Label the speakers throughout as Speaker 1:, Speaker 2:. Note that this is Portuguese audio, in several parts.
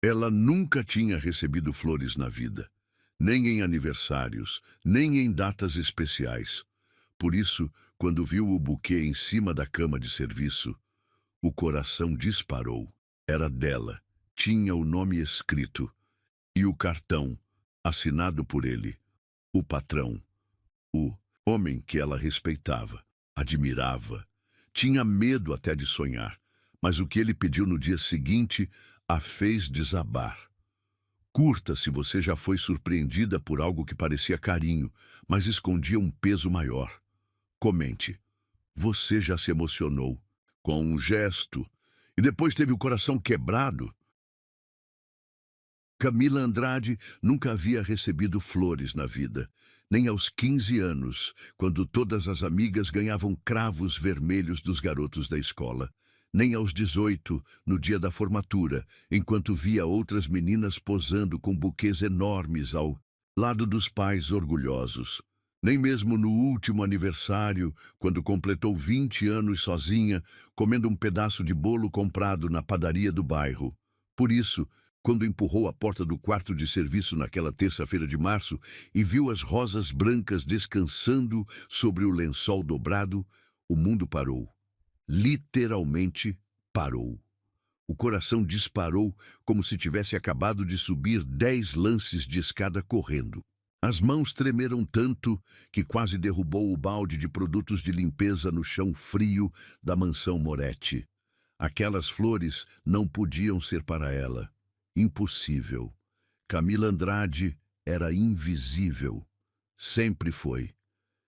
Speaker 1: Ela nunca tinha recebido flores na vida, nem em aniversários, nem em datas especiais. Por isso, quando viu o buquê em cima da cama de serviço, o coração disparou. Era dela, tinha o nome escrito e o cartão, assinado por ele, o patrão, o homem que ela respeitava, admirava. Tinha medo até de sonhar, mas o que ele pediu no dia seguinte a fez desabar. Curta se você já foi surpreendida por algo que parecia carinho, mas escondia um peso maior. Comente. Você já se emocionou com um gesto e depois teve o coração quebrado? Camila Andrade nunca havia recebido flores na vida, nem aos 15 anos, quando todas as amigas ganhavam cravos vermelhos dos garotos da escola, nem aos 18, no dia da formatura, enquanto via outras meninas posando com buquês enormes ao lado dos pais orgulhosos. Nem mesmo no último aniversário, quando completou 20 anos sozinha, comendo um pedaço de bolo comprado na padaria do bairro. Por isso, quando empurrou a porta do quarto de serviço naquela terça-feira de março e viu as rosas brancas descansando sobre o lençol dobrado, o mundo parou. Literalmente parou. O coração disparou como se tivesse acabado de subir 10 lances de escada correndo. As mãos tremeram tanto que quase derrubou o balde de produtos de limpeza no chão frio da mansão Moretti. Aquelas flores não podiam ser para ela. Impossível. Camila Andrade era invisível. Sempre foi.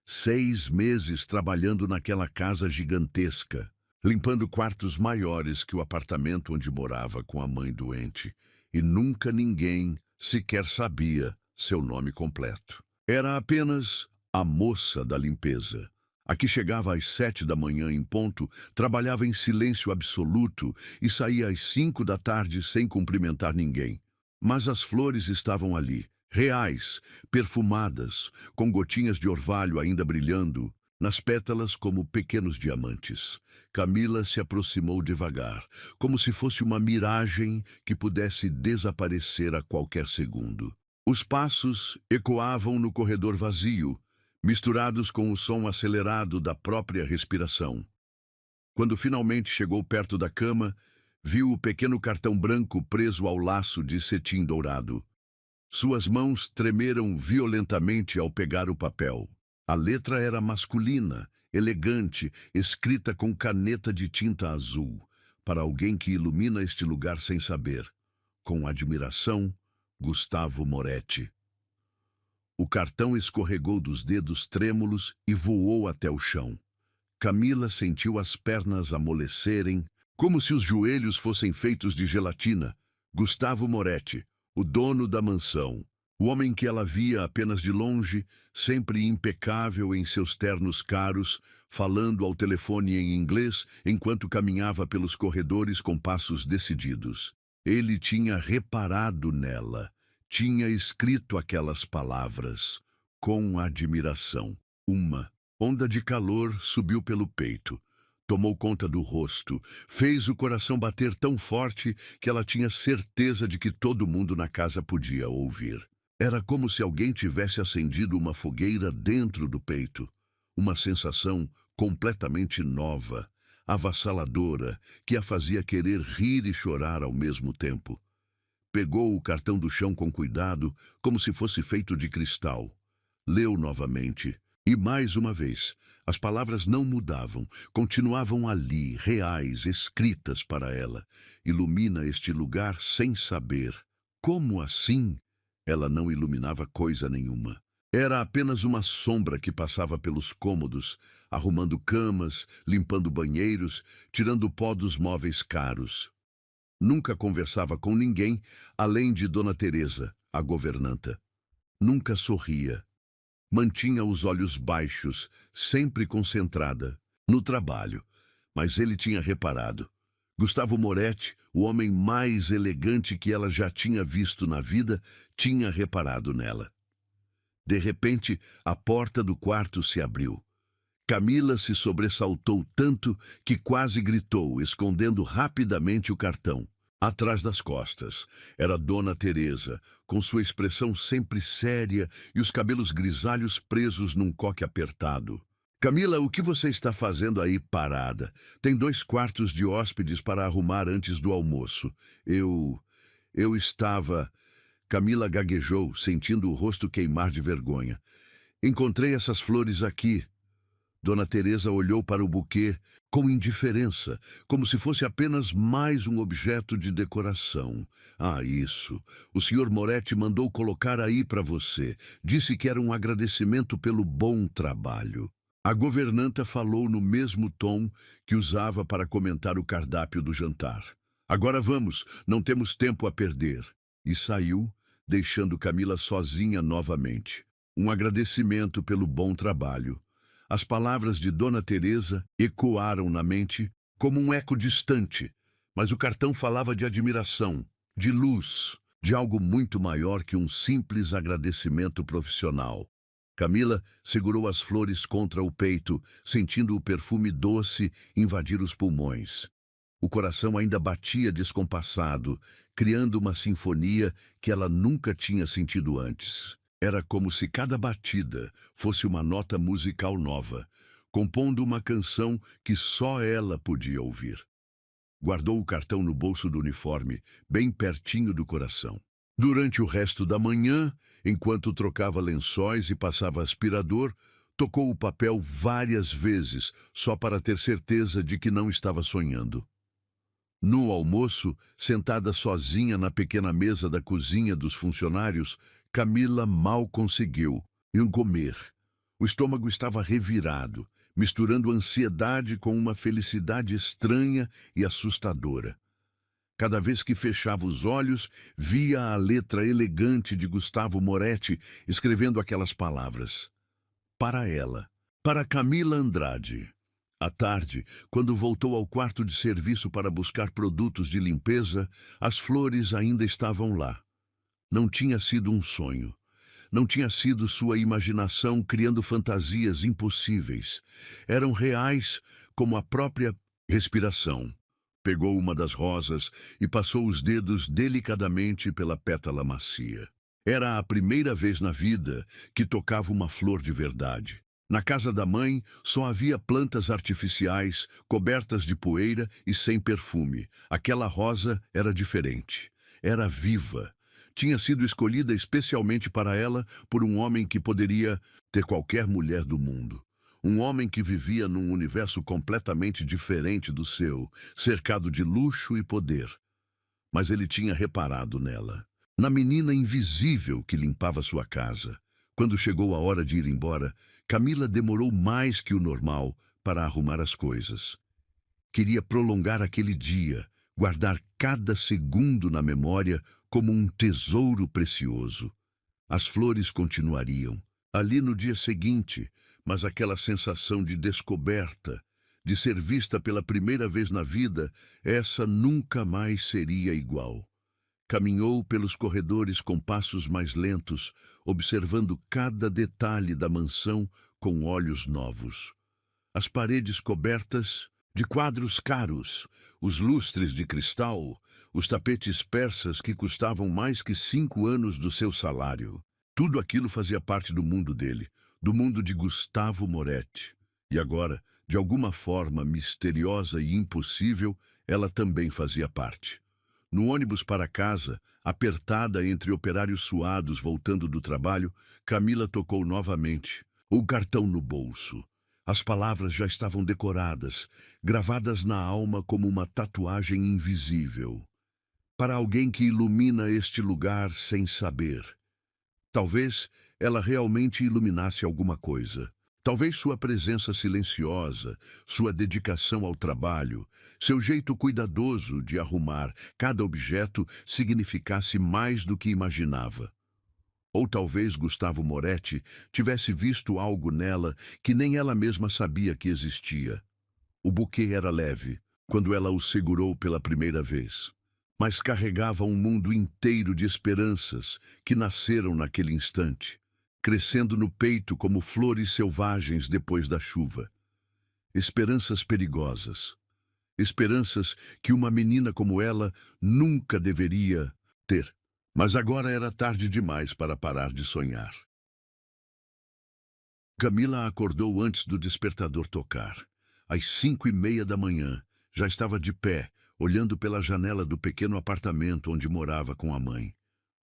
Speaker 1: 6 meses trabalhando naquela casa gigantesca, limpando quartos maiores que o apartamento onde morava com a mãe doente. E nunca ninguém sequer sabia seu nome completo. Era apenas a moça da limpeza. A que chegava às 7 da manhã em ponto, trabalhava em silêncio absoluto e saía às 5 da tarde sem cumprimentar ninguém. Mas as flores estavam ali, reais, perfumadas, com gotinhas de orvalho ainda brilhando, nas pétalas como pequenos diamantes. Camila se aproximou devagar, como se fosse uma miragem que pudesse desaparecer a qualquer segundo. Os passos ecoavam no corredor vazio, misturados com o som acelerado da própria respiração. Quando finalmente chegou perto da cama, viu o pequeno cartão branco preso ao laço de cetim dourado. Suas mãos tremeram violentamente ao pegar o papel. A letra era masculina, elegante, escrita com caneta de tinta azul, para alguém que ilumina este lugar sem saber. Com admiração, Gustavo Moretti. O cartão escorregou dos dedos trêmulos e voou até o chão. Camila sentiu as pernas amolecerem, como se os joelhos fossem feitos de gelatina. Gustavo Moretti, o dono da mansão, o homem que ela via apenas de longe, sempre impecável em seus ternos caros, falando ao telefone em inglês enquanto caminhava pelos corredores com passos decididos. Ele tinha reparado nela. Tinha escrito aquelas palavras, com admiração. Uma onda de calor subiu pelo peito, tomou conta do rosto, fez o coração bater tão forte que ela tinha certeza de que todo mundo na casa podia ouvir. Era como se alguém tivesse acendido uma fogueira dentro do peito, uma sensação completamente nova, avassaladora, que a fazia querer rir e chorar ao mesmo tempo. Pegou o cartão do chão com cuidado, como se fosse feito de cristal. Leu novamente, e mais uma vez. As palavras não mudavam, continuavam ali, reais, escritas para ela. Ilumina este lugar sem saber. Como assim? Ela não iluminava coisa nenhuma. Era apenas uma sombra que passava pelos cômodos, arrumando camas, limpando banheiros, tirando o pó dos móveis caros. Nunca conversava com ninguém, além de Dona Teresa, a governanta. Nunca sorria. Mantinha os olhos baixos, sempre concentrada, no trabalho. Mas ele tinha reparado. Gustavo Moretti, o homem mais elegante que ela já tinha visto na vida, tinha reparado nela. De repente, a porta do quarto se abriu. Camila se sobressaltou tanto que quase gritou, escondendo rapidamente o cartão. Atrás das costas, era Dona Teresa, com sua expressão sempre séria e os cabelos grisalhos presos num coque apertado. Camila, o que você está fazendo aí parada? Tem 2 quartos de hóspedes para arrumar antes do almoço. Eu estava... Camila gaguejou, sentindo o rosto queimar de vergonha. Encontrei essas flores aqui. Dona Teresa olhou para o buquê com indiferença, como se fosse apenas mais um objeto de decoração. Ah, isso. O Sr. Moretti mandou colocar aí para você. Disse que era um agradecimento pelo bom trabalho. A governanta falou no mesmo tom que usava para comentar o cardápio do jantar. Agora vamos, não temos tempo a perder. E saiu, deixando Camila sozinha novamente. Um agradecimento pelo bom trabalho. As palavras de Dona Teresa ecoaram na mente como um eco distante, mas o cartão falava de admiração, de luz, de algo muito maior que um simples agradecimento profissional. Camila segurou as flores contra o peito, sentindo o perfume doce invadir os pulmões. O coração ainda batia descompassado, criando uma sinfonia que ela nunca tinha sentido antes. Era como se cada batida fosse uma nota musical nova, compondo uma canção que só ela podia ouvir. Guardou o cartão no bolso do uniforme, bem pertinho do coração. Durante o resto da manhã, enquanto trocava lençóis e passava aspirador, tocou o papel várias vezes, só para ter certeza de que não estava sonhando. No almoço, sentada sozinha na pequena mesa da cozinha dos funcionários, Camila mal conseguiu comer. O estômago estava revirado, misturando ansiedade com uma felicidade estranha e assustadora. Cada vez que fechava os olhos, via a letra elegante de Gustavo Moretti escrevendo aquelas palavras. Para ela, para Camila Andrade. À tarde, quando voltou ao quarto de serviço para buscar produtos de limpeza, as flores ainda estavam lá. Não tinha sido um sonho. Não tinha sido sua imaginação criando fantasias impossíveis. Eram reais como a própria respiração. Pegou uma das rosas e passou os dedos delicadamente pela pétala macia. Era a primeira vez na vida que tocava uma flor de verdade. Na casa da mãe só havia plantas artificiais, cobertas de poeira e sem perfume. Aquela rosa era diferente. Era viva. Tinha sido escolhida especialmente para ela por um homem que poderia ter qualquer mulher do mundo. Um homem que vivia num universo completamente diferente do seu, cercado de luxo e poder. Mas ele tinha reparado nela, na menina invisível que limpava sua casa. Quando chegou a hora de ir embora, Camila demorou mais que o normal para arrumar as coisas. Queria prolongar aquele dia, guardar cada segundo na memória como um tesouro precioso. As flores continuariam ali no dia seguinte, mas aquela sensação de descoberta, de ser vista pela primeira vez na vida, essa nunca mais seria igual. Caminhou pelos corredores com passos mais lentos, observando cada detalhe da mansão com olhos novos. As paredes cobertas de quadros caros, os lustres de cristal, os tapetes persas que custavam mais que 5 anos do seu salário. Tudo aquilo fazia parte do mundo dele, do mundo de Gustavo Moretti. E agora, de alguma forma misteriosa e impossível, ela também fazia parte. No ônibus para casa, apertada entre operários suados voltando do trabalho, Camila tocou novamente, o cartão no bolso. As palavras já estavam decoradas, gravadas na alma como uma tatuagem invisível. Para alguém que ilumina este lugar sem saber. Talvez ela realmente iluminasse alguma coisa. Talvez sua presença silenciosa, sua dedicação ao trabalho, seu jeito cuidadoso de arrumar cada objeto significasse mais do que imaginava. Ou talvez Gustavo Moretti tivesse visto algo nela que nem ela mesma sabia que existia. O buquê era leve, quando ela o segurou pela primeira vez, mas carregava um mundo inteiro de esperanças que nasceram naquele instante, crescendo no peito como flores selvagens depois da chuva. Esperanças perigosas. esperanças que uma menina como ela nunca deveria ter. Mas agora era tarde demais para parar de sonhar. Camila acordou antes do despertador tocar. Às 5:30 da manhã, já estava de pé, olhando pela janela do pequeno apartamento onde morava com a mãe.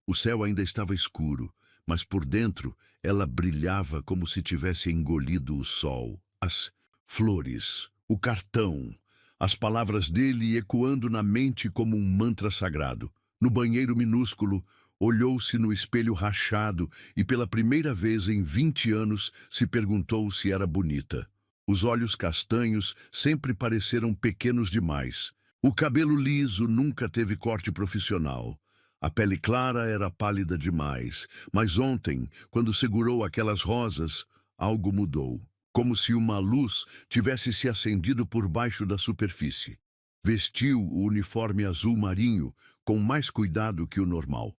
Speaker 1: O céu ainda estava escuro, mas por dentro ela brilhava como se tivesse engolido o sol. As flores, o cartão, as palavras dele ecoando na mente como um mantra sagrado. No banheiro minúsculo, olhou-se no espelho rachado e pela primeira vez em 20 anos se perguntou se era bonita. Os olhos castanhos sempre pareceram pequenos demais. O cabelo liso nunca teve corte profissional. A pele clara era pálida demais, mas ontem, quando segurou aquelas rosas, algo mudou. Como se uma luz tivesse se acendido por baixo da superfície. Vestiu o uniforme azul marinho, com mais cuidado que o normal.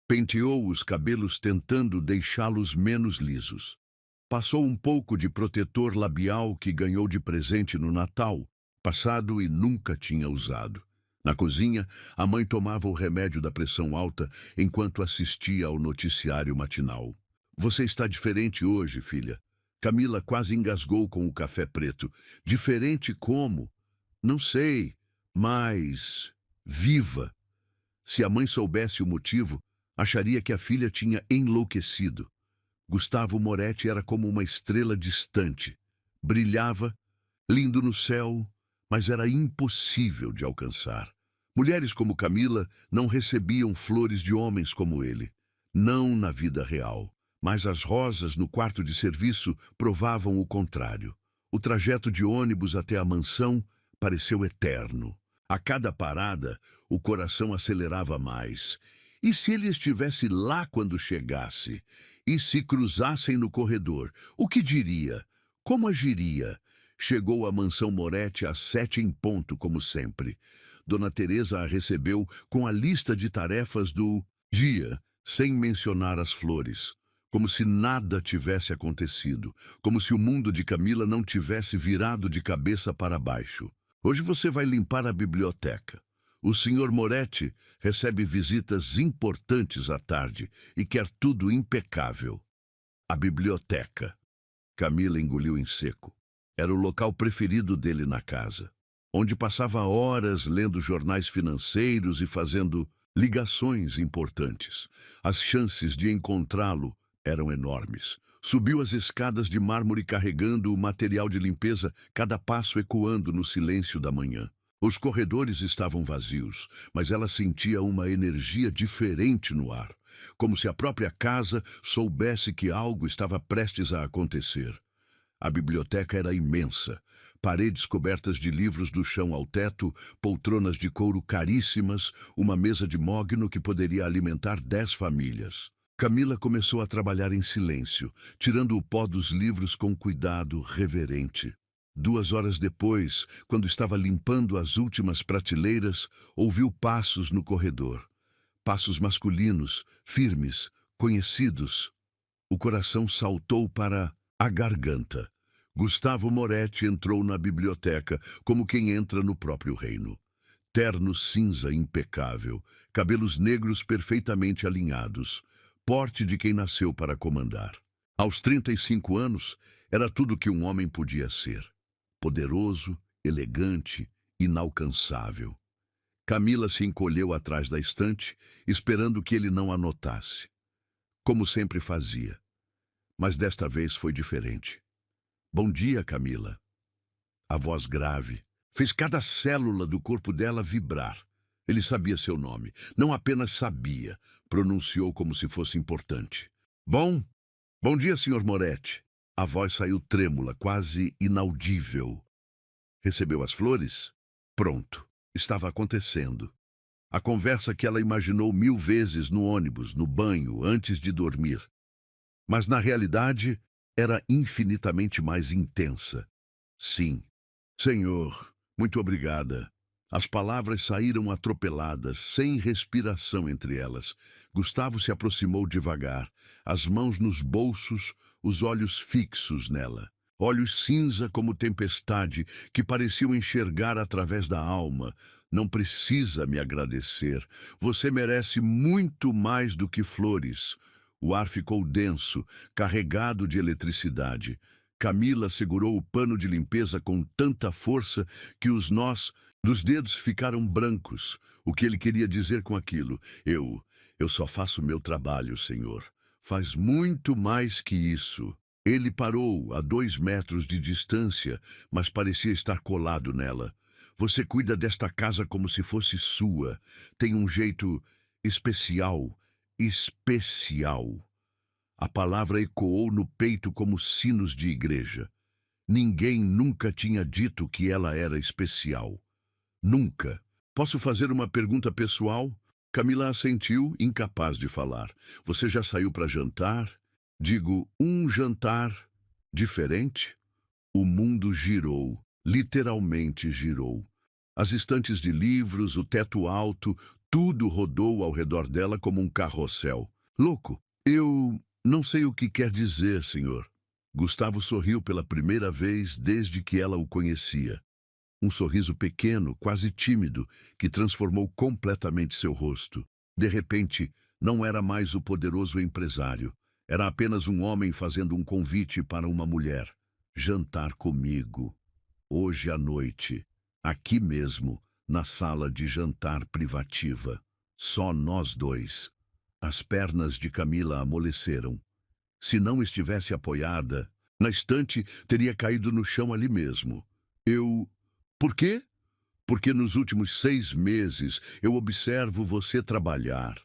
Speaker 1: Penteou os cabelos tentando deixá-los menos lisos. Passou um pouco de protetor labial que ganhou de presente no Natal passado e nunca tinha usado. Na cozinha, a mãe tomava o remédio da pressão alta enquanto assistia ao noticiário matinal. Você está diferente hoje, filha. Camila quase engasgou com o café preto. Diferente como? Não sei, mas viva. Se a mãe soubesse o motivo, acharia que a filha tinha enlouquecido. Gustavo Moretti era como uma estrela distante. Brilhava, lindo no céu, mas era impossível de alcançar. Mulheres como Camila não recebiam flores de homens como ele. Não na vida real. Mas as rosas no quarto de serviço provavam o contrário. O trajeto de ônibus até a mansão pareceu eterno. A cada parada, o coração acelerava mais. E se ele estivesse lá quando chegasse? E se cruzassem no corredor? O que diria? Como agiria? Chegou à mansão Moretti às 7 em ponto, como sempre. Dona Teresa a recebeu com a lista de tarefas do dia, sem mencionar as flores. Como se nada tivesse acontecido, como se o mundo de Camila não tivesse virado de cabeça para baixo. Hoje você vai limpar a biblioteca. O senhor Moretti recebe visitas importantes à tarde e quer tudo impecável. A biblioteca. Camila engoliu em seco. Era o local preferido dele na casa, onde passava horas lendo jornais financeiros e fazendo ligações importantes. As chances de encontrá-lo eram enormes. Subiu as escadas de mármore carregando o material de limpeza, cada passo ecoando no silêncio da manhã. Os corredores estavam vazios, mas ela sentia uma energia diferente no ar, como se a própria casa soubesse que algo estava prestes a acontecer. A biblioteca era imensa. Paredes cobertas de livros do chão ao teto, poltronas de couro caríssimas, uma mesa de mogno que poderia alimentar 10 famílias. Camila começou a trabalhar em silêncio, tirando o pó dos livros com cuidado reverente. 2 horas depois, quando estava limpando as últimas prateleiras, ouviu passos no corredor. Passos masculinos, firmes, conhecidos. O coração saltou para a garganta. Gustavo Moretti entrou na biblioteca como quem entra no próprio reino. Terno cinza impecável, cabelos negros perfeitamente alinhados. Porte de quem nasceu para comandar. Aos 35 anos, era tudo que um homem podia ser. Poderoso, elegante, inalcançável. Camila se encolheu atrás da estante, esperando que ele não a notasse. Como sempre fazia. Mas desta vez foi diferente. Bom dia, Camila. A voz grave fez cada célula do corpo dela vibrar. Ele sabia seu nome. Não apenas sabia, pronunciou como se fosse importante. Bom dia, Sr. Moretti. A voz saiu trêmula, quase inaudível. Recebeu as flores? Pronto. Estava acontecendo. A conversa que ela imaginou 1000 vezes no ônibus, no banho, antes de dormir. Mas, na realidade, era infinitamente mais intensa. Sim. Senhor, muito obrigada. As palavras saíram atropeladas, sem respiração entre elas. Gustavo se aproximou devagar, as mãos nos bolsos, os olhos fixos nela. olhos cinza como tempestade, que pareciam enxergar através da alma. Não precisa me agradecer. Você merece muito mais do que flores. O ar ficou denso, carregado de eletricidade. Camila segurou o pano de limpeza com tanta força que os nós dos dedos ficaram brancos. O que ele queria dizer com aquilo? Eu só faço meu trabalho, senhor. Faz muito mais que isso. Ele parou a 2 metros de distância, mas parecia estar colado nela. Você cuida desta casa como se fosse sua. Tem um jeito especial, especial. A palavra ecoou no peito como sinos de igreja. Ninguém nunca tinha dito que ela era especial. Nunca. Posso fazer uma pergunta pessoal? Camila assentiu, incapaz de falar. Você já saiu para jantar? Digo, um jantar diferente? O mundo girou, literalmente girou. As estantes de livros, o teto alto, tudo rodou ao redor dela como um carrossel. Louco, eu não sei o que quer dizer, senhor. Gustavo sorriu pela primeira vez desde que ela o conhecia. Um sorriso pequeno, quase tímido, que transformou completamente seu rosto. De repente, não era mais o poderoso empresário. Era apenas um homem fazendo um convite para uma mulher. Jantar comigo. Hoje à noite. Aqui mesmo, na sala de jantar privativa. Só nós dois. As pernas de Camila amoleceram. Se não estivesse apoiada, na estante teria caído no chão ali mesmo. Por quê? Porque nos últimos 6 meses eu observo você trabalhar.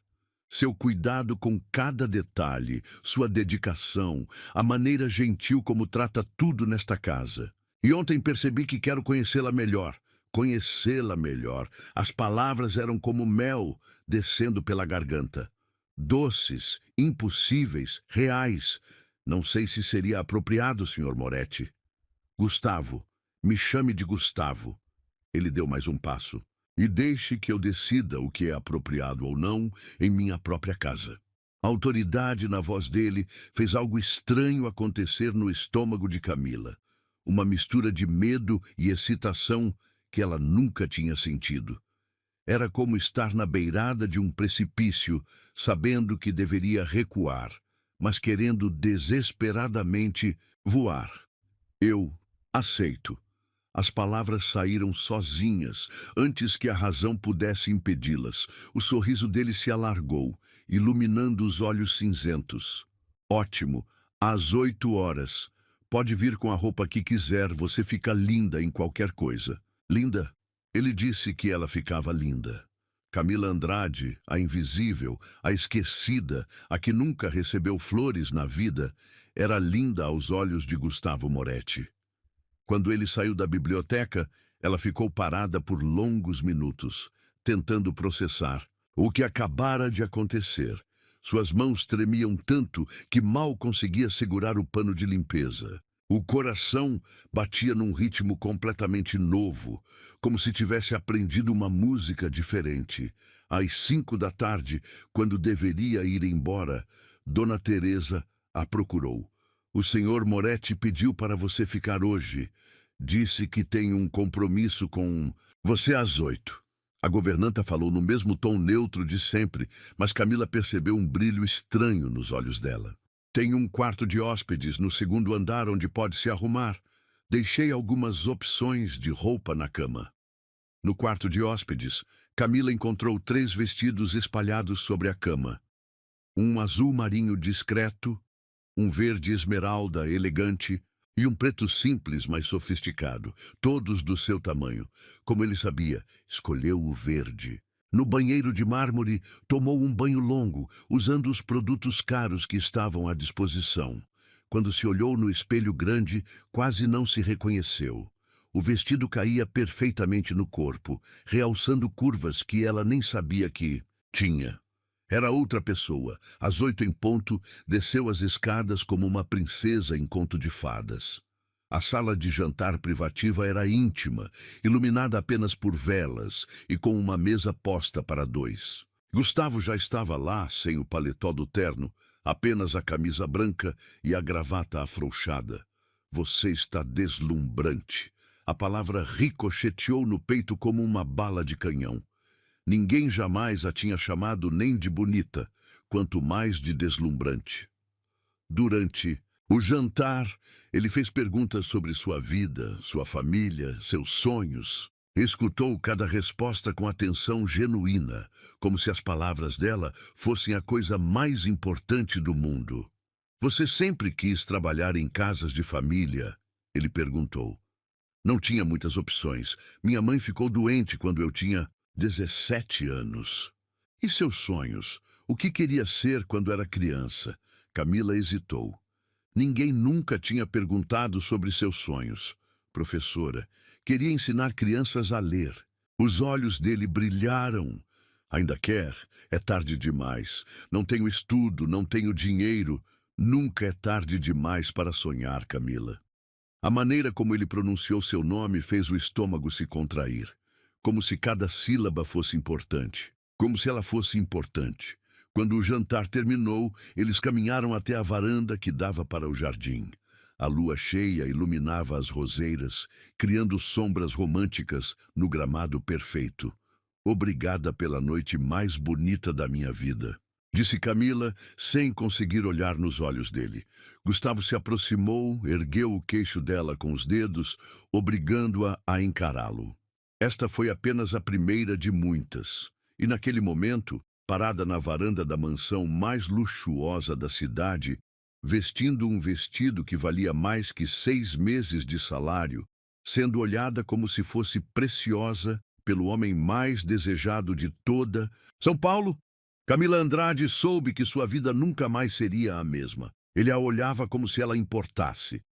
Speaker 1: Seu cuidado com cada detalhe, sua dedicação, a maneira gentil como trata tudo nesta casa. E ontem percebi que quero conhecê-la melhor. Conhecê-la melhor. As palavras eram como mel descendo pela garganta. Doces, impossíveis, reais. Não sei se seria apropriado, Sr. Moretti. Gustavo, me chame de Gustavo. Ele deu mais um passo. E deixe que eu decida o que é apropriado ou não em minha própria casa. A autoridade na voz dele fez algo estranho acontecer no estômago de Camila. Uma mistura de medo e excitação que ela nunca tinha sentido. Era como estar na beirada de um precipício, sabendo que deveria recuar, mas querendo desesperadamente voar. Eu aceito. As palavras saíram sozinhas, antes que a razão pudesse impedi-las. O sorriso dele se alargou, iluminando os olhos cinzentos. Ótimo, às 8 horas. Pode vir com a roupa que quiser, você fica linda em qualquer coisa. Linda? Ele disse que ela ficava linda. Camila Andrade, a invisível, a esquecida, a que nunca recebeu flores na vida, era linda aos olhos de Gustavo Moretti. Quando ele saiu da biblioteca, ela ficou parada por longos minutos, tentando processar o que acabara de acontecer. Suas mãos tremiam tanto que mal conseguia segurar o pano de limpeza. O coração batia num ritmo completamente novo, como se tivesse aprendido uma música diferente. Às 5 da tarde, quando deveria ir embora, Dona Teresa a procurou. O Sr. Moretti pediu para você ficar hoje. Disse que tem um compromisso com você às 8. A governanta falou no mesmo tom neutro de sempre, mas Camila percebeu um brilho estranho nos olhos dela. Tem um quarto de hóspedes no 2º andar onde pode se arrumar. Deixei algumas opções de roupa na cama. No quarto de hóspedes, Camila encontrou 3 vestidos espalhados sobre a cama. Um azul marinho discreto, um verde esmeralda elegante e um preto simples, mas sofisticado, todos do seu tamanho. Como ele sabia, escolheu o verde. No banheiro de mármore, tomou um banho longo, usando os produtos caros que estavam à disposição. Quando se olhou no espelho grande, quase não se reconheceu. O vestido caía perfeitamente no corpo, realçando curvas que ela nem sabia que tinha. Era outra pessoa. Às 8 em ponto, desceu as escadas como uma princesa em conto de fadas. A sala de jantar privativa era íntima, iluminada apenas por velas e com uma mesa posta para 2. Gustavo já estava lá, sem o paletó do terno, apenas a camisa branca e a gravata afrouxada. Você está deslumbrante. A palavra ricocheteou no peito como uma bala de canhão. Ninguém jamais a tinha chamado nem de bonita, quanto mais de deslumbrante. Durante o jantar, ele fez perguntas sobre sua vida, sua família, seus sonhos. Escutou cada resposta com atenção genuína, como se as palavras dela fossem a coisa mais importante do mundo. Você sempre quis trabalhar em casas de família? Ele perguntou. Não tinha muitas opções. Minha mãe ficou doente quando eu tinha 17 anos. E seus sonhos? O que queria ser quando era criança? Camila hesitou. Ninguém nunca tinha perguntado sobre seus sonhos. Professora, queria ensinar crianças a ler. Os olhos dele brilharam. Ainda quer? É tarde demais. Não tenho estudo, não tenho dinheiro. Nunca é tarde demais para sonhar, Camila. A maneira como ele pronunciou seu nome fez o estômago se contrair. Como se cada sílaba fosse importante. Como se ela fosse importante. Quando o jantar terminou, eles caminharam até a varanda que dava para o jardim. A lua cheia iluminava as roseiras, criando sombras românticas no gramado perfeito. Obrigada pela noite mais bonita da minha vida, disse Camila, sem conseguir olhar nos olhos dele. Gustavo se aproximou, ergueu o queixo dela com os dedos, obrigando-a a encará-lo. Esta foi apenas a primeira de muitas. E naquele momento, parada na varanda da mansão mais luxuosa da cidade, vestindo um vestido que valia mais que 6 meses de salário, sendo olhada como se fosse preciosa pelo homem mais desejado de toda São Paulo, Camila Andrade soube que sua vida nunca mais seria a mesma. Ele a olhava como se ela importasse,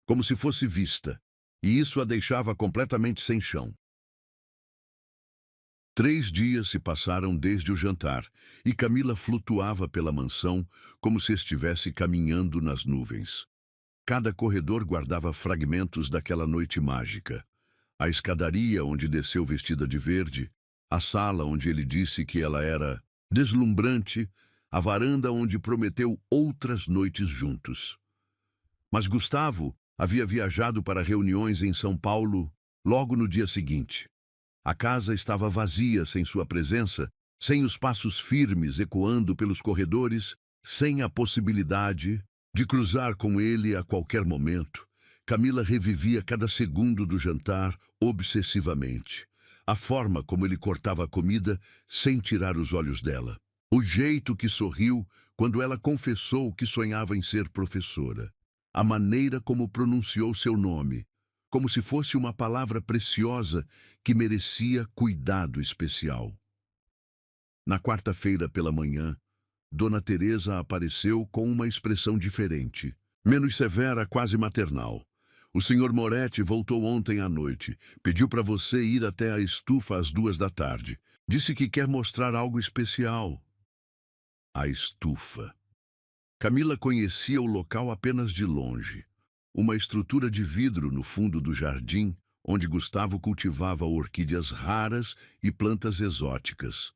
Speaker 1: como se fosse vista, e isso a deixava completamente sem chão. 3 dias se passaram desde o jantar, e Camila flutuava pela mansão como se estivesse caminhando nas nuvens. Cada corredor guardava fragmentos daquela noite mágica. A escadaria onde desceu vestida de verde, a sala onde ele disse que ela era deslumbrante, a varanda onde prometeu outras noites juntos. Mas Gustavo havia viajado para reuniões em São Paulo logo no dia seguinte. A casa estava vazia sem sua presença, sem os passos firmes ecoando pelos corredores, sem a possibilidade de cruzar com ele a qualquer momento. Camila revivia cada segundo do jantar obsessivamente. A forma como ele cortava a comida sem tirar os olhos dela. O jeito que sorriu quando ela confessou que sonhava em ser professora. A maneira como pronunciou seu nome, como se fosse uma palavra preciosa que merecia cuidado especial. Na quarta-feira pela manhã, Dona Teresa apareceu com uma expressão diferente, menos severa, quase maternal. O Sr. Moretti voltou ontem à noite. Pediu para você ir até a estufa às 14h. Disse que quer mostrar algo especial. A estufa. Camila conhecia o local apenas de longe. Uma estrutura de vidro no fundo do jardim, onde Gustavo cultivava orquídeas raras e plantas exóticas.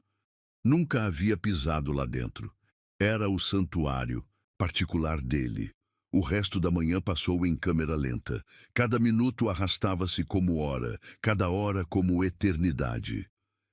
Speaker 1: Nunca havia pisado lá dentro. Era o santuário particular dele. O resto da manhã passou em câmera lenta. Cada minuto arrastava-se como hora, cada hora como eternidade.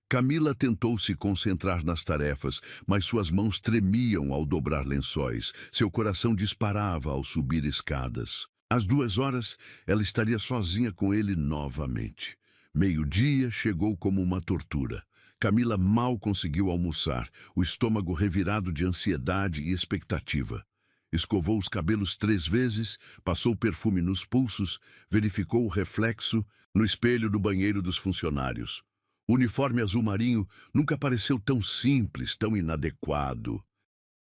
Speaker 1: Camila tentou se concentrar nas tarefas, mas suas mãos tremiam ao dobrar lençóis. Seu coração disparava ao subir escadas. Às 2h, ela estaria sozinha com ele novamente. 12h chegou como uma tortura. Camila mal conseguiu almoçar, o estômago revirado de ansiedade e expectativa. Escovou os cabelos 3 vezes, passou perfume nos pulsos, verificou o reflexo no espelho do banheiro dos funcionários. O uniforme azul marinho nunca pareceu tão simples, tão inadequado.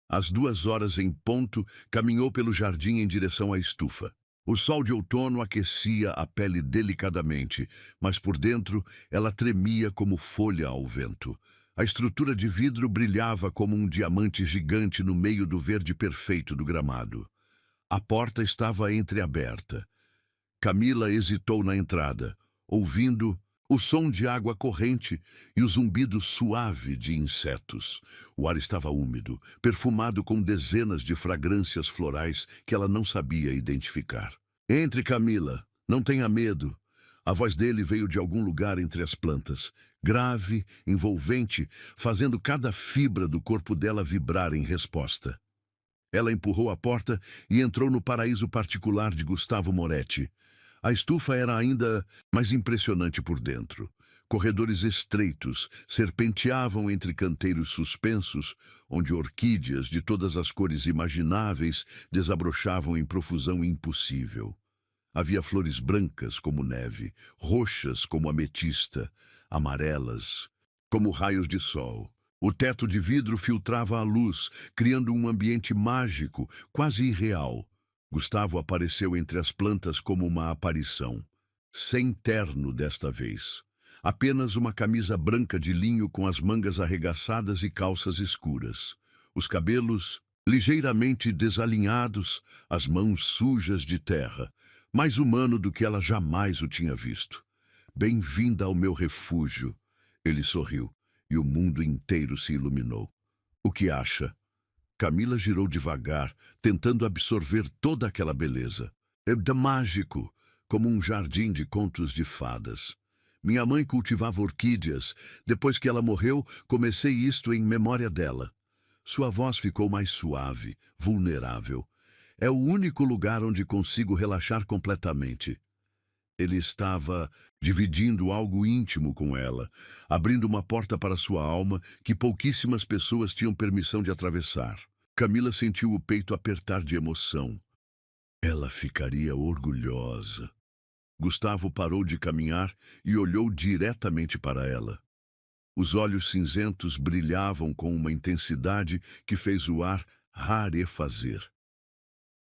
Speaker 1: Às 2h em ponto, caminhou pelo jardim em direção à estufa. O sol de outono aquecia a pele delicadamente, mas por dentro ela tremia como folha ao vento. A estrutura de vidro brilhava como um diamante gigante no meio do verde perfeito do gramado. A porta estava entreaberta. Camila hesitou na entrada, ouvindo o som de água corrente e o zumbido suave de insetos. O ar estava úmido, perfumado com dezenas de fragrâncias florais que ela não sabia identificar. Entre, Camila. Não tenha medo. A voz dele veio de algum lugar entre as plantas, grave, envolvente, fazendo cada fibra do corpo dela vibrar em resposta. Ela empurrou a porta e entrou no paraíso particular de Gustavo Moretti. A estufa era ainda mais impressionante por dentro. Corredores estreitos serpenteavam entre canteiros suspensos, onde orquídeas de todas as cores imagináveis desabrochavam em profusão impossível. Havia flores brancas como neve, roxas como ametista, amarelas como raios de sol. O teto de vidro filtrava a luz, criando um ambiente mágico, quase irreal. Gustavo apareceu entre as plantas como uma aparição. Sem terno desta vez. Apenas uma camisa branca de linho com as mangas arregaçadas e calças escuras. Os cabelos ligeiramente desalinhados, as mãos sujas de terra. Mais humano do que ela jamais o tinha visto. Bem-vinda ao meu refúgio. Ele sorriu, e o mundo inteiro se iluminou. O que acha? Camila girou devagar, tentando absorver toda aquela beleza. É mágico, como um jardim de contos de fadas. Minha mãe cultivava orquídeas. Depois que ela morreu, comecei isto em memória dela. Sua voz ficou mais suave, vulnerável. É o único lugar onde consigo relaxar completamente. Ele estava dividindo algo íntimo com ela, abrindo uma porta para sua alma que pouquíssimas pessoas tinham permissão de atravessar. Camila sentiu o peito apertar de emoção. Ela ficaria orgulhosa. Gustavo parou de caminhar e olhou diretamente para ela. Os olhos cinzentos brilhavam com uma intensidade que fez o ar rarefazer.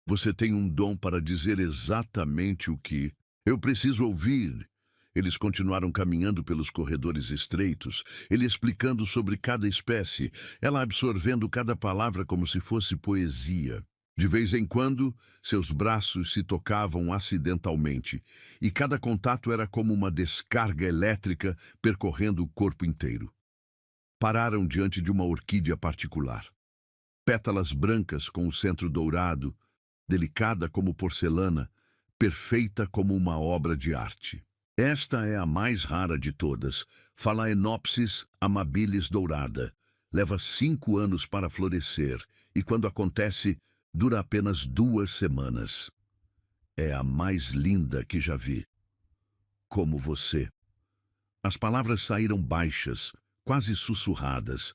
Speaker 1: Você tem um dom para dizer exatamente o que eu preciso ouvir. Eles continuaram caminhando pelos corredores estreitos, ele explicando sobre cada espécie, ela absorvendo cada palavra como se fosse poesia. De vez em quando, seus braços se tocavam acidentalmente, e cada contato era como uma descarga elétrica percorrendo o corpo inteiro. Pararam diante de uma orquídea particular. Pétalas brancas com o centro dourado, delicada como porcelana, perfeita como uma obra de arte. Esta é a mais rara de todas, Phalaenopsis amabilis dourada. Leva 5 anos para florescer, e quando acontece, dura apenas 2 semanas. É a mais linda que já vi. Como você. As palavras saíram baixas, quase sussurradas.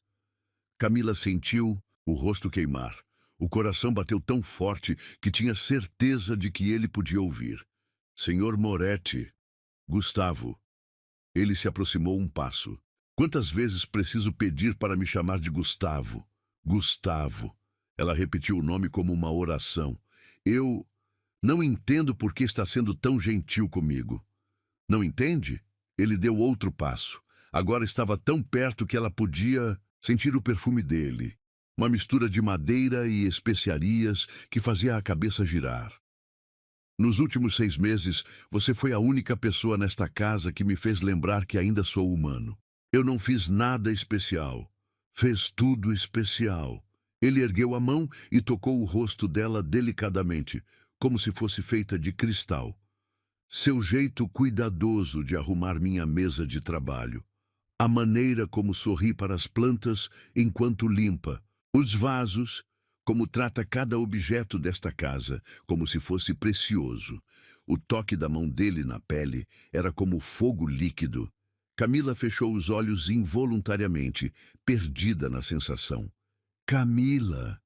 Speaker 1: Camila sentiu o rosto queimar. O coração bateu tão forte que tinha certeza de que ele podia ouvir. Senhor Moretti. Gustavo. Ele se aproximou um passo. Quantas vezes preciso pedir para me chamar de Gustavo? Gustavo. Ela repetiu o nome como uma oração. Eu não entendo por que está sendo tão gentil comigo. Não entende? Ele deu outro passo. Agora estava tão perto que ela podia sentir o perfume dele. Uma mistura de madeira e especiarias que fazia a cabeça girar. Nos últimos 6 meses, você foi a única pessoa nesta casa que me fez lembrar que ainda sou humano. Eu não fiz nada especial. Fez tudo especial. Ele ergueu a mão e tocou o rosto dela delicadamente, como se fosse feita de cristal. Seu jeito cuidadoso de arrumar minha mesa de trabalho. A maneira como sorri para as plantas enquanto limpa. Os vasos, como trata cada objeto desta casa, como se fosse precioso. O toque da mão dele na pele era como fogo líquido. Camila fechou os olhos involuntariamente, perdida na sensação. Camila!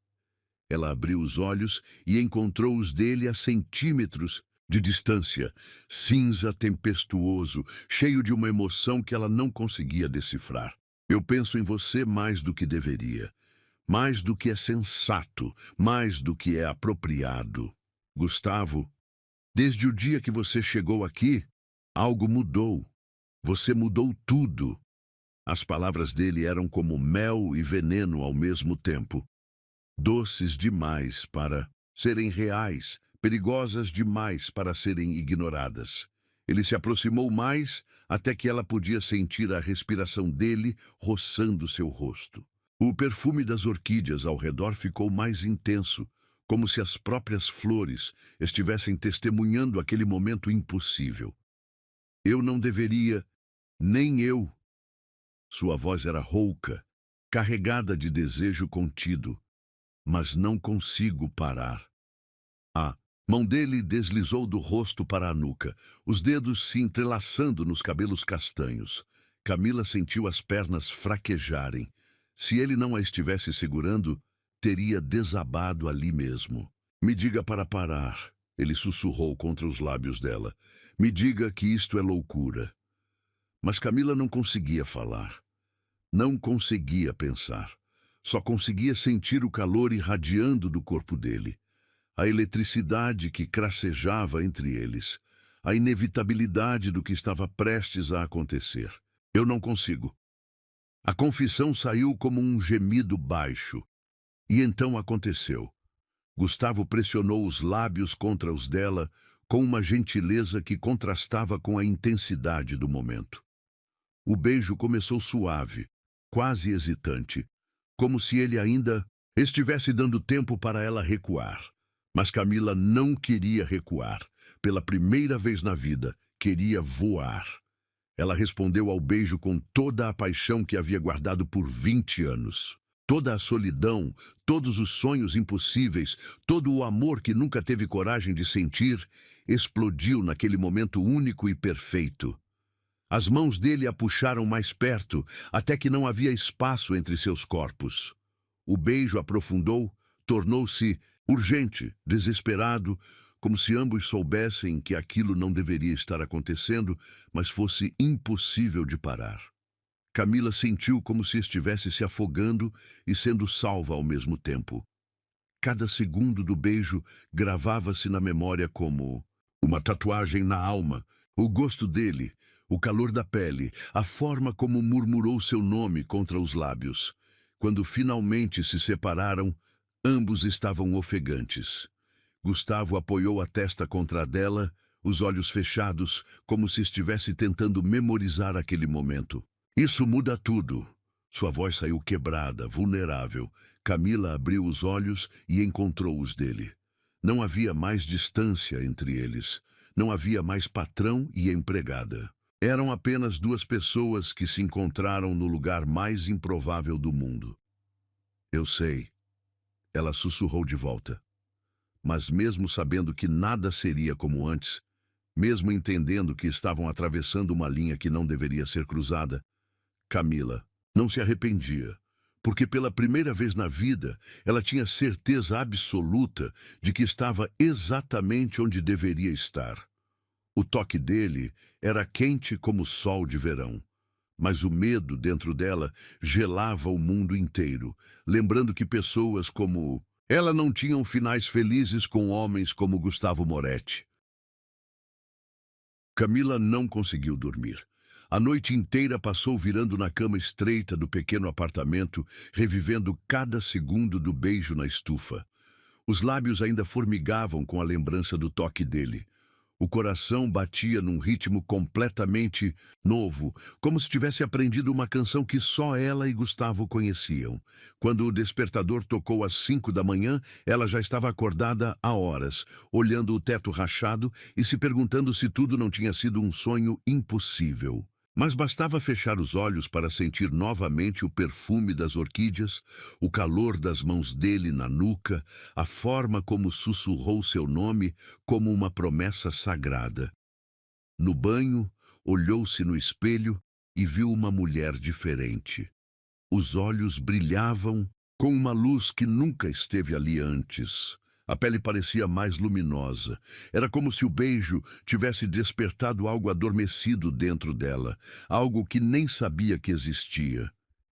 Speaker 1: Ela abriu os olhos e encontrou os dele a centímetros de distância, cinza tempestuoso, cheio de uma emoção que ela não conseguia decifrar. Eu penso em você mais do que deveria. Mais do que é sensato, mais do que é apropriado. Gustavo, desde o dia que você chegou aqui, algo mudou. Você mudou tudo. As palavras dele eram como mel e veneno ao mesmo tempo. Doces demais para serem reais, perigosas demais para serem ignoradas. Ele se aproximou mais até que ela podia sentir a respiração dele roçando seu rosto. O perfume das orquídeas ao redor ficou mais intenso, como se as próprias flores estivessem testemunhando aquele momento impossível. Eu não deveria, nem eu. Sua voz era rouca, carregada de desejo contido, mas não consigo parar. A mão dele deslizou do rosto para a nuca, os dedos se entrelaçando nos cabelos castanhos. Camila sentiu as pernas fraquejarem. Se ele não a estivesse segurando, teria desabado ali mesmo. Me diga para parar, ele sussurrou contra os lábios dela. Me diga que isto é loucura. Mas Camila não conseguia falar. Não conseguia pensar. Só conseguia sentir o calor irradiando do corpo dele. A eletricidade que cracejava entre eles. A inevitabilidade do que estava prestes a acontecer. Eu não consigo. A confissão saiu como um gemido baixo. E então aconteceu. Gustavo pressionou os lábios contra os dela com uma gentileza que contrastava com a intensidade do momento. O beijo começou suave, quase hesitante, como se ele ainda estivesse dando tempo para ela recuar. Mas Camila não queria recuar. Pela primeira vez na vida, queria voar. Ela respondeu ao beijo com toda a paixão que havia guardado por 20 anos. Toda a solidão, todos os sonhos impossíveis, todo o amor que nunca teve coragem de sentir, explodiu naquele momento único e perfeito. As mãos dele a puxaram mais perto, até que não havia espaço entre seus corpos. O beijo aprofundou, tornou-se urgente, desesperado, como se ambos soubessem que aquilo não deveria estar acontecendo, mas fosse impossível de parar. Camila sentiu como se estivesse se afogando e sendo salva ao mesmo tempo. Cada segundo do beijo gravava-se na memória como uma tatuagem na alma, o gosto dele, o calor da pele, a forma como murmurou seu nome contra os lábios. Quando finalmente se separaram, ambos estavam ofegantes. Gustavo apoiou a testa contra a dela, os olhos fechados, como se estivesse tentando memorizar aquele momento. Isso muda tudo. Sua voz saiu quebrada, vulnerável. Camila abriu os olhos e encontrou os dele. Não havia mais distância entre eles. Não havia mais patrão e empregada. Eram apenas duas pessoas que se encontraram no lugar mais improvável do mundo. Eu sei. Ela sussurrou de volta. Mas mesmo sabendo que nada seria como antes, mesmo entendendo que estavam atravessando uma linha que não deveria ser cruzada, Camila não se arrependia, porque pela primeira vez na vida ela tinha certeza absoluta de que estava exatamente onde deveria estar. O toque dele era quente como o sol de verão, mas o medo dentro dela gelava o mundo inteiro, lembrando que pessoas como ela não tinham finais felizes com homens como Gustavo Moretti. Camila não conseguiu dormir. A noite inteira passou virando na cama estreita do pequeno apartamento, revivendo cada segundo do beijo na estufa. Os lábios ainda formigavam com a lembrança do toque dele. O coração batia num ritmo completamente novo, como se tivesse aprendido uma canção que só ela e Gustavo conheciam. Quando o despertador tocou às 5 da manhã, ela já estava acordada há horas, olhando o teto rachado e se perguntando se tudo não tinha sido um sonho impossível. Mas bastava fechar os olhos para sentir novamente o perfume das orquídeas, o calor das mãos dele na nuca, a forma como sussurrou seu nome como uma promessa sagrada. No banho, olhou-se no espelho e viu uma mulher diferente. Os olhos brilhavam com uma luz que nunca esteve ali antes. A pele parecia mais luminosa. Era como se o beijo tivesse despertado algo adormecido dentro dela, algo que nem sabia que existia.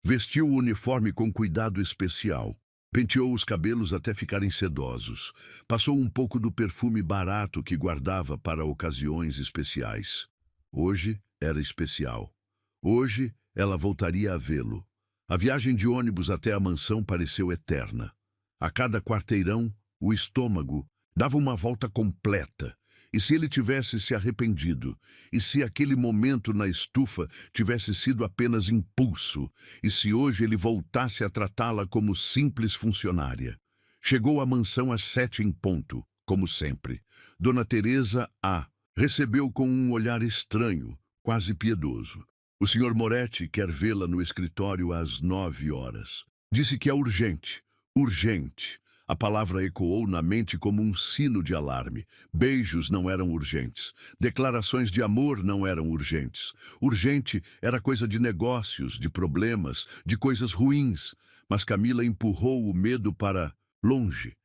Speaker 1: Vestiu o uniforme com cuidado especial. Penteou os cabelos até ficarem sedosos. Passou um pouco do perfume barato que guardava para ocasiões especiais. Hoje era especial. Hoje ela voltaria a vê-lo. A viagem de ônibus até a mansão pareceu eterna. A cada quarteirão, o estômago dava uma volta completa. E se ele tivesse se arrependido? E se aquele momento na estufa tivesse sido apenas impulso? E se hoje ele voltasse a tratá-la como simples funcionária? Chegou à mansão às 7 em ponto, como sempre. Dona Teresa a recebeu com um olhar estranho, quase piedoso. O Sr. Moretti quer vê-la no escritório às 9 horas. Disse que é urgente, urgente. A palavra ecoou na mente como um sino de alarme. Beijos não eram urgentes. Declarações de amor não eram urgentes. Urgente era coisa de negócios, de problemas, de coisas ruins. Mas Camila empurrou o medo para longe.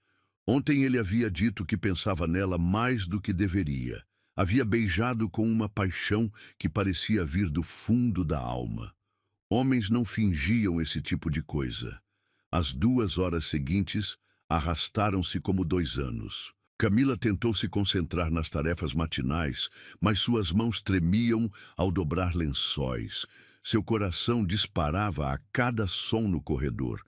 Speaker 1: Ontem ele havia dito que pensava nela mais do que deveria. Havia beijado com uma paixão que parecia vir do fundo da alma. Homens não fingiam esse tipo de coisa. As 2 horas seguintes arrastaram-se como 2 anos. Camila tentou se concentrar nas tarefas matinais, mas suas mãos tremiam ao dobrar lençóis. Seu coração disparava a cada som no corredor.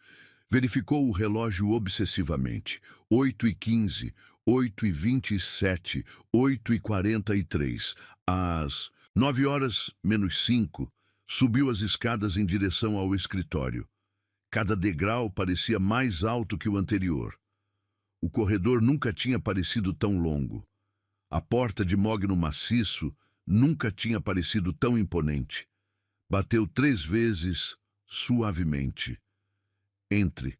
Speaker 1: Verificou o relógio obsessivamente. 8h15, 8h27, 8h43. Às 9h menos 5, subiu as escadas em direção ao escritório. Cada degrau parecia mais alto que o anterior. O corredor nunca tinha parecido tão longo. A porta de mogno maciço nunca tinha parecido tão imponente. Bateu 3 vezes, suavemente. Entre.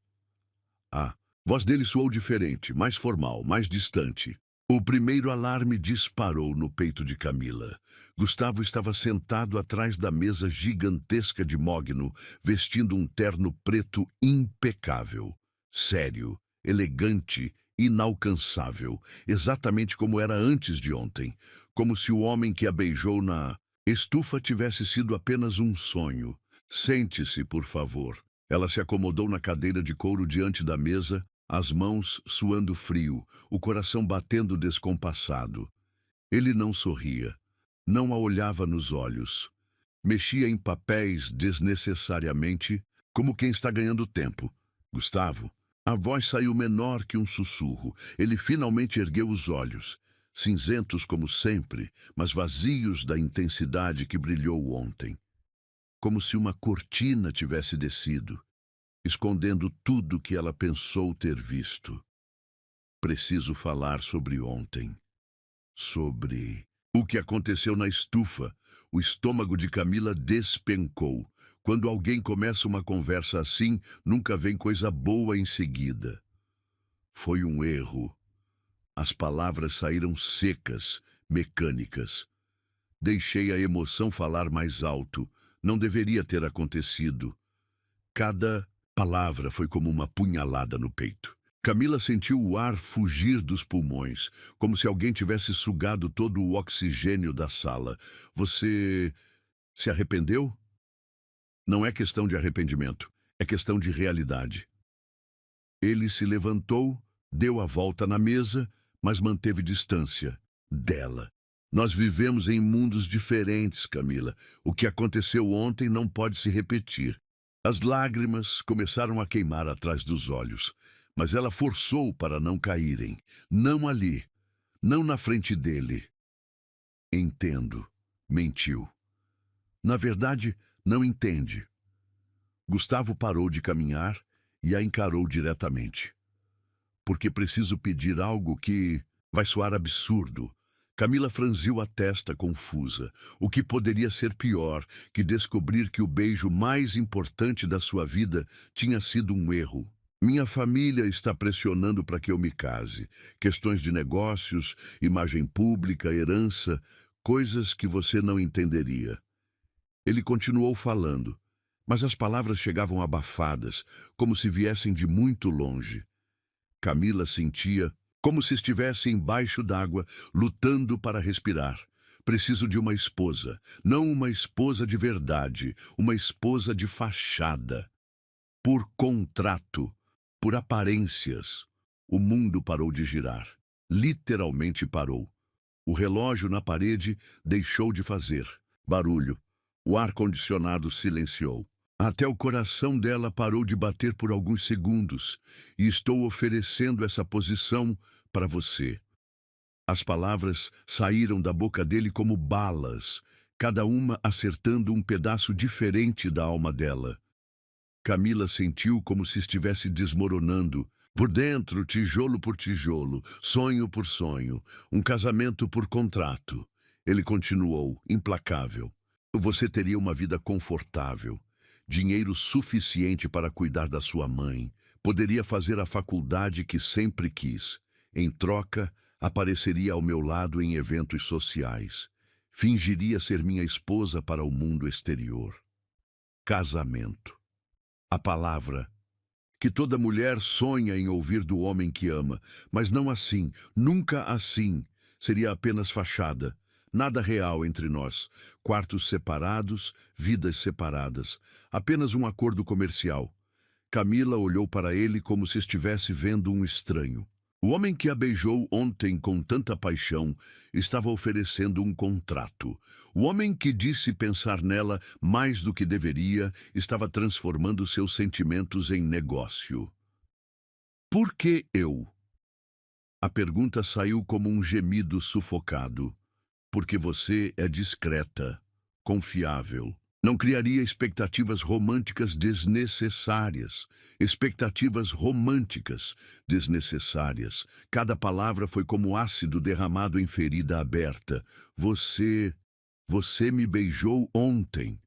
Speaker 1: A voz dele soou diferente, mais formal, mais distante. O primeiro alarme disparou no peito de Camila. Gustavo estava sentado atrás da mesa gigantesca de mogno, vestindo um terno preto impecável. Sério, elegante, inalcançável, exatamente como era antes de ontem. Como se o homem que a beijou na estufa tivesse sido apenas um sonho. Sente-se, por favor. Ela se acomodou na cadeira de couro diante da mesa, as mãos suando frio, o coração batendo descompassado. Ele não sorria, não a olhava nos olhos. Mexia em papéis desnecessariamente, como quem está ganhando tempo. Gustavo. A voz saiu menor que um sussurro. Ele finalmente ergueu os olhos, cinzentos como sempre, mas vazios da intensidade que brilhou ontem. Como se uma cortina tivesse descido, escondendo tudo que ela pensou ter visto. Preciso falar sobre ontem. Sobre o que aconteceu na estufa. O estômago de Camila despencou. Quando alguém começa uma conversa assim, nunca vem coisa boa em seguida. Foi um erro. As palavras saíram secas, mecânicas. Deixei a emoção falar mais alto. Não deveria ter acontecido. Cada palavra foi como uma punhalada no peito. Camila sentiu o ar fugir dos pulmões, como se alguém tivesse sugado todo o oxigênio da sala. Você se arrependeu? Não é questão de arrependimento, é questão de realidade. Ele se levantou, deu a volta na mesa, mas manteve distância dela. Nós vivemos em mundos diferentes, Camila. O que aconteceu ontem não pode se repetir. As lágrimas começaram a queimar atrás dos olhos, mas ela forçou para não caírem. Não ali, não na frente dele. Entendo, mentiu. Na verdade, não entende. Gustavo parou de caminhar e a encarou diretamente. Porque preciso pedir algo que vai soar absurdo. Camila franziu a testa confusa. O que poderia ser pior que descobrir que o beijo mais importante da sua vida tinha sido um erro? Minha família está pressionando para que eu me case. Questões de negócios, imagem pública, herança, coisas que você não entenderia. Ele continuou falando, mas as palavras chegavam abafadas, como se viessem de muito longe. Camila sentia como se estivesse embaixo d'água, lutando para respirar. Preciso de uma esposa, não uma esposa de verdade, uma esposa de fachada. Por contrato, por aparências. O mundo parou de girar. Literalmente parou. O relógio na parede deixou de fazer barulho. O ar-condicionado silenciou. Até o coração dela parou de bater por alguns segundos, e estou oferecendo essa posição para você. As palavras saíram da boca dele como balas, cada uma acertando um pedaço diferente da alma dela. Camila sentiu como se estivesse desmoronando, Por dentro, tijolo por tijolo, sonho por sonho, um casamento por contrato. Ele continuou, implacável. Você teria uma vida confortável, dinheiro suficiente para cuidar da sua mãe, poderia fazer a faculdade que sempre quis. Em troca, apareceria ao meu lado em eventos sociais. Fingiria ser minha esposa para o mundo exterior. Casamento. A palavra que toda mulher sonha em ouvir do homem que ama, mas não assim, nunca assim. Seria apenas fachada, nada real entre nós. Quartos separados, vidas separadas, apenas um acordo comercial. Camila olhou para ele como se estivesse vendo um estranho. O homem que a beijou ontem com tanta paixão estava oferecendo um contrato. O homem que disse pensar nela mais do que deveria estava transformando seus sentimentos em negócio. Por que eu? A pergunta saiu como um gemido sufocado. Porque você é discreta, confiável. Não criaria expectativas românticas desnecessárias. Expectativas românticas desnecessárias. Cada palavra foi como ácido derramado em ferida aberta. Você me beijou ontem.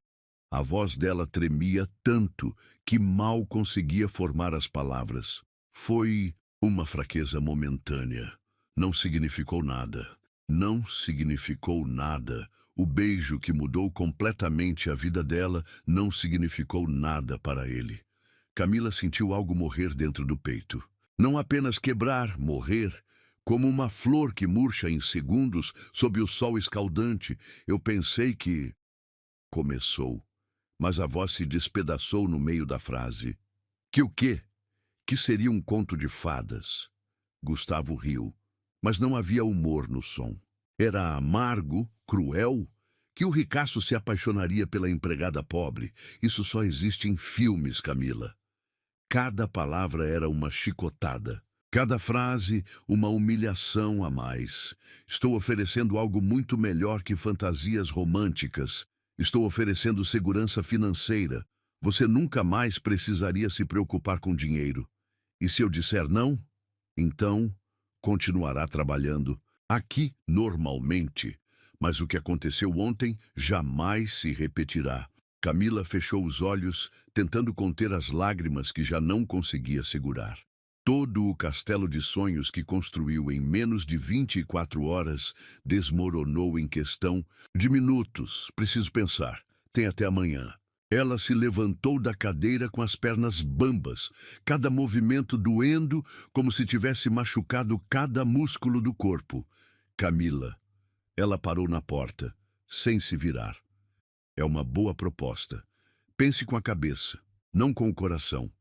Speaker 1: A voz dela tremia tanto que mal conseguia formar as palavras. Foi uma fraqueza momentânea. Não significou nada. Não significou nada. O beijo que mudou completamente a vida dela não significou nada para ele. Camila sentiu algo morrer dentro do peito. Não apenas quebrar, morrer, como uma flor que murcha em segundos sob o sol escaldante. Eu pensei que... Começou, mas a voz se despedaçou no meio da frase. Que o quê? Que seria um conto de fadas? Gustavo riu, mas não havia humor no som. Era amargo, cruel, que o ricaço se apaixonaria pela empregada pobre. Isso só existe em filmes, Camila. Cada palavra era uma chicotada. Cada frase, uma humilhação a mais. Estou oferecendo algo muito melhor que fantasias românticas. Estou oferecendo segurança financeira. Você nunca mais precisaria se preocupar com dinheiro. E se eu disser não, então continuará trabalhando aqui normalmente. Mas o que aconteceu ontem jamais se repetirá. Camila fechou os olhos, tentando conter as lágrimas que já não conseguia segurar. Todo o castelo de sonhos que construiu em menos de 24 horas desmoronou em questão de minutos. Preciso pensar. Tem até amanhã. Ela se levantou da cadeira com as pernas bambas, cada movimento doendo como se tivesse machucado cada músculo do corpo. Camila. Ela parou na porta, sem se virar. É uma boa proposta. Pense com a cabeça, não com o coração.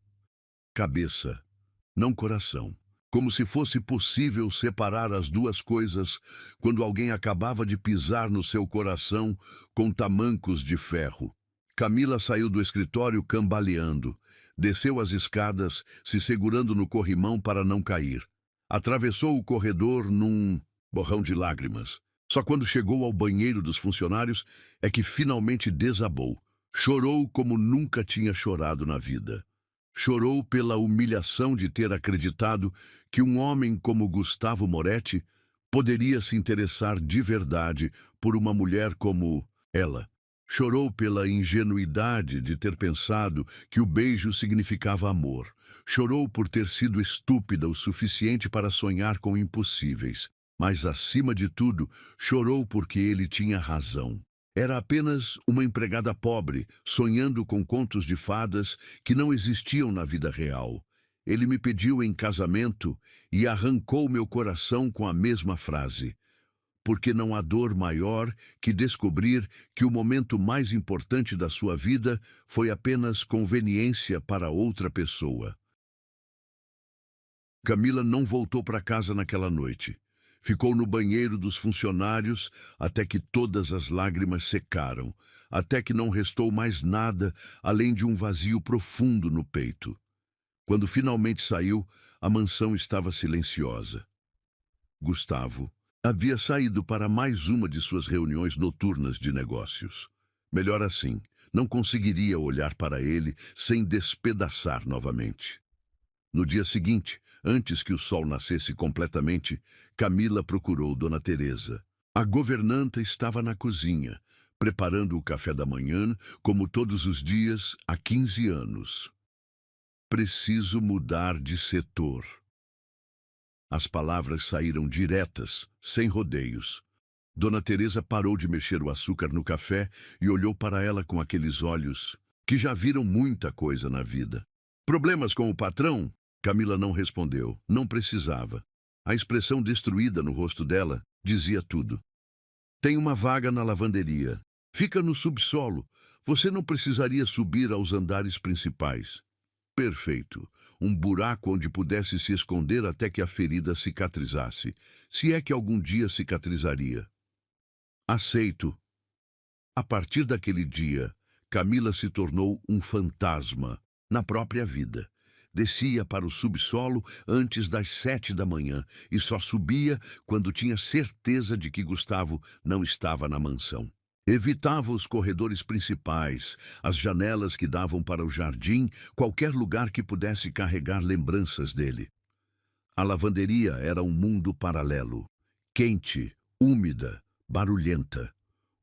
Speaker 1: Cabeça, não coração. Como se fosse possível separar as duas coisas quando alguém acabava de pisar no seu coração com tamancos de ferro. Camila saiu do escritório cambaleando. Desceu as escadas, se segurando no corrimão para não cair. Atravessou o corredor num borrão de lágrimas. Só quando chegou ao banheiro dos funcionários é que finalmente desabou. Chorou como nunca tinha chorado na vida. Chorou pela humilhação de ter acreditado que um homem como Gustavo Moretti poderia se interessar de verdade por uma mulher como ela. Chorou pela ingenuidade de ter pensado que o beijo significava amor. Chorou por ter sido estúpida o suficiente para sonhar com impossíveis. Mas, acima de tudo, chorou porque ele tinha razão. Era apenas uma empregada pobre, sonhando com contos de fadas que não existiam na vida real. Ele me pediu em casamento e arrancou meu coração com a mesma frase. Porque não há dor maior que descobrir que o momento mais importante da sua vida foi apenas conveniência para outra pessoa. Camila não voltou para casa naquela noite. Ficou no banheiro dos funcionários até que todas as lágrimas secaram, até que não restou mais nada além de um vazio profundo no peito. Quando finalmente saiu, a mansão estava silenciosa. Gustavo havia saído para mais uma de suas reuniões noturnas de negócios. Melhor assim, não conseguiria olhar para ele sem despedaçar novamente. No dia seguinte, Antes que o sol nascesse completamente, Camila procurou Dona Teresa. A governanta estava na cozinha, preparando o café da manhã, como todos os dias há 15 anos. Preciso mudar de setor. As palavras saíram diretas, sem rodeios. Dona Teresa parou de mexer o açúcar no café e olhou para ela com aqueles olhos que já viram muita coisa na vida. Problemas com o patrão? Camila não respondeu. Não precisava. A expressão destruída no rosto dela dizia tudo. Tem uma vaga na lavanderia. Fica no subsolo. Você não precisaria subir aos andares principais. Perfeito. Um buraco onde pudesse se esconder até que a ferida cicatrizasse. Se é que algum dia cicatrizaria. Aceito. A partir daquele dia, Camila se tornou um fantasma na própria vida. Descia para o subsolo antes das 7 da manhã e só subia quando tinha certeza de que Gustavo não estava na mansão. Evitava os corredores principais, as janelas que davam para o jardim, qualquer lugar que pudesse carregar lembranças dele. A lavanderia era um mundo paralelo, quente, úmida, barulhenta.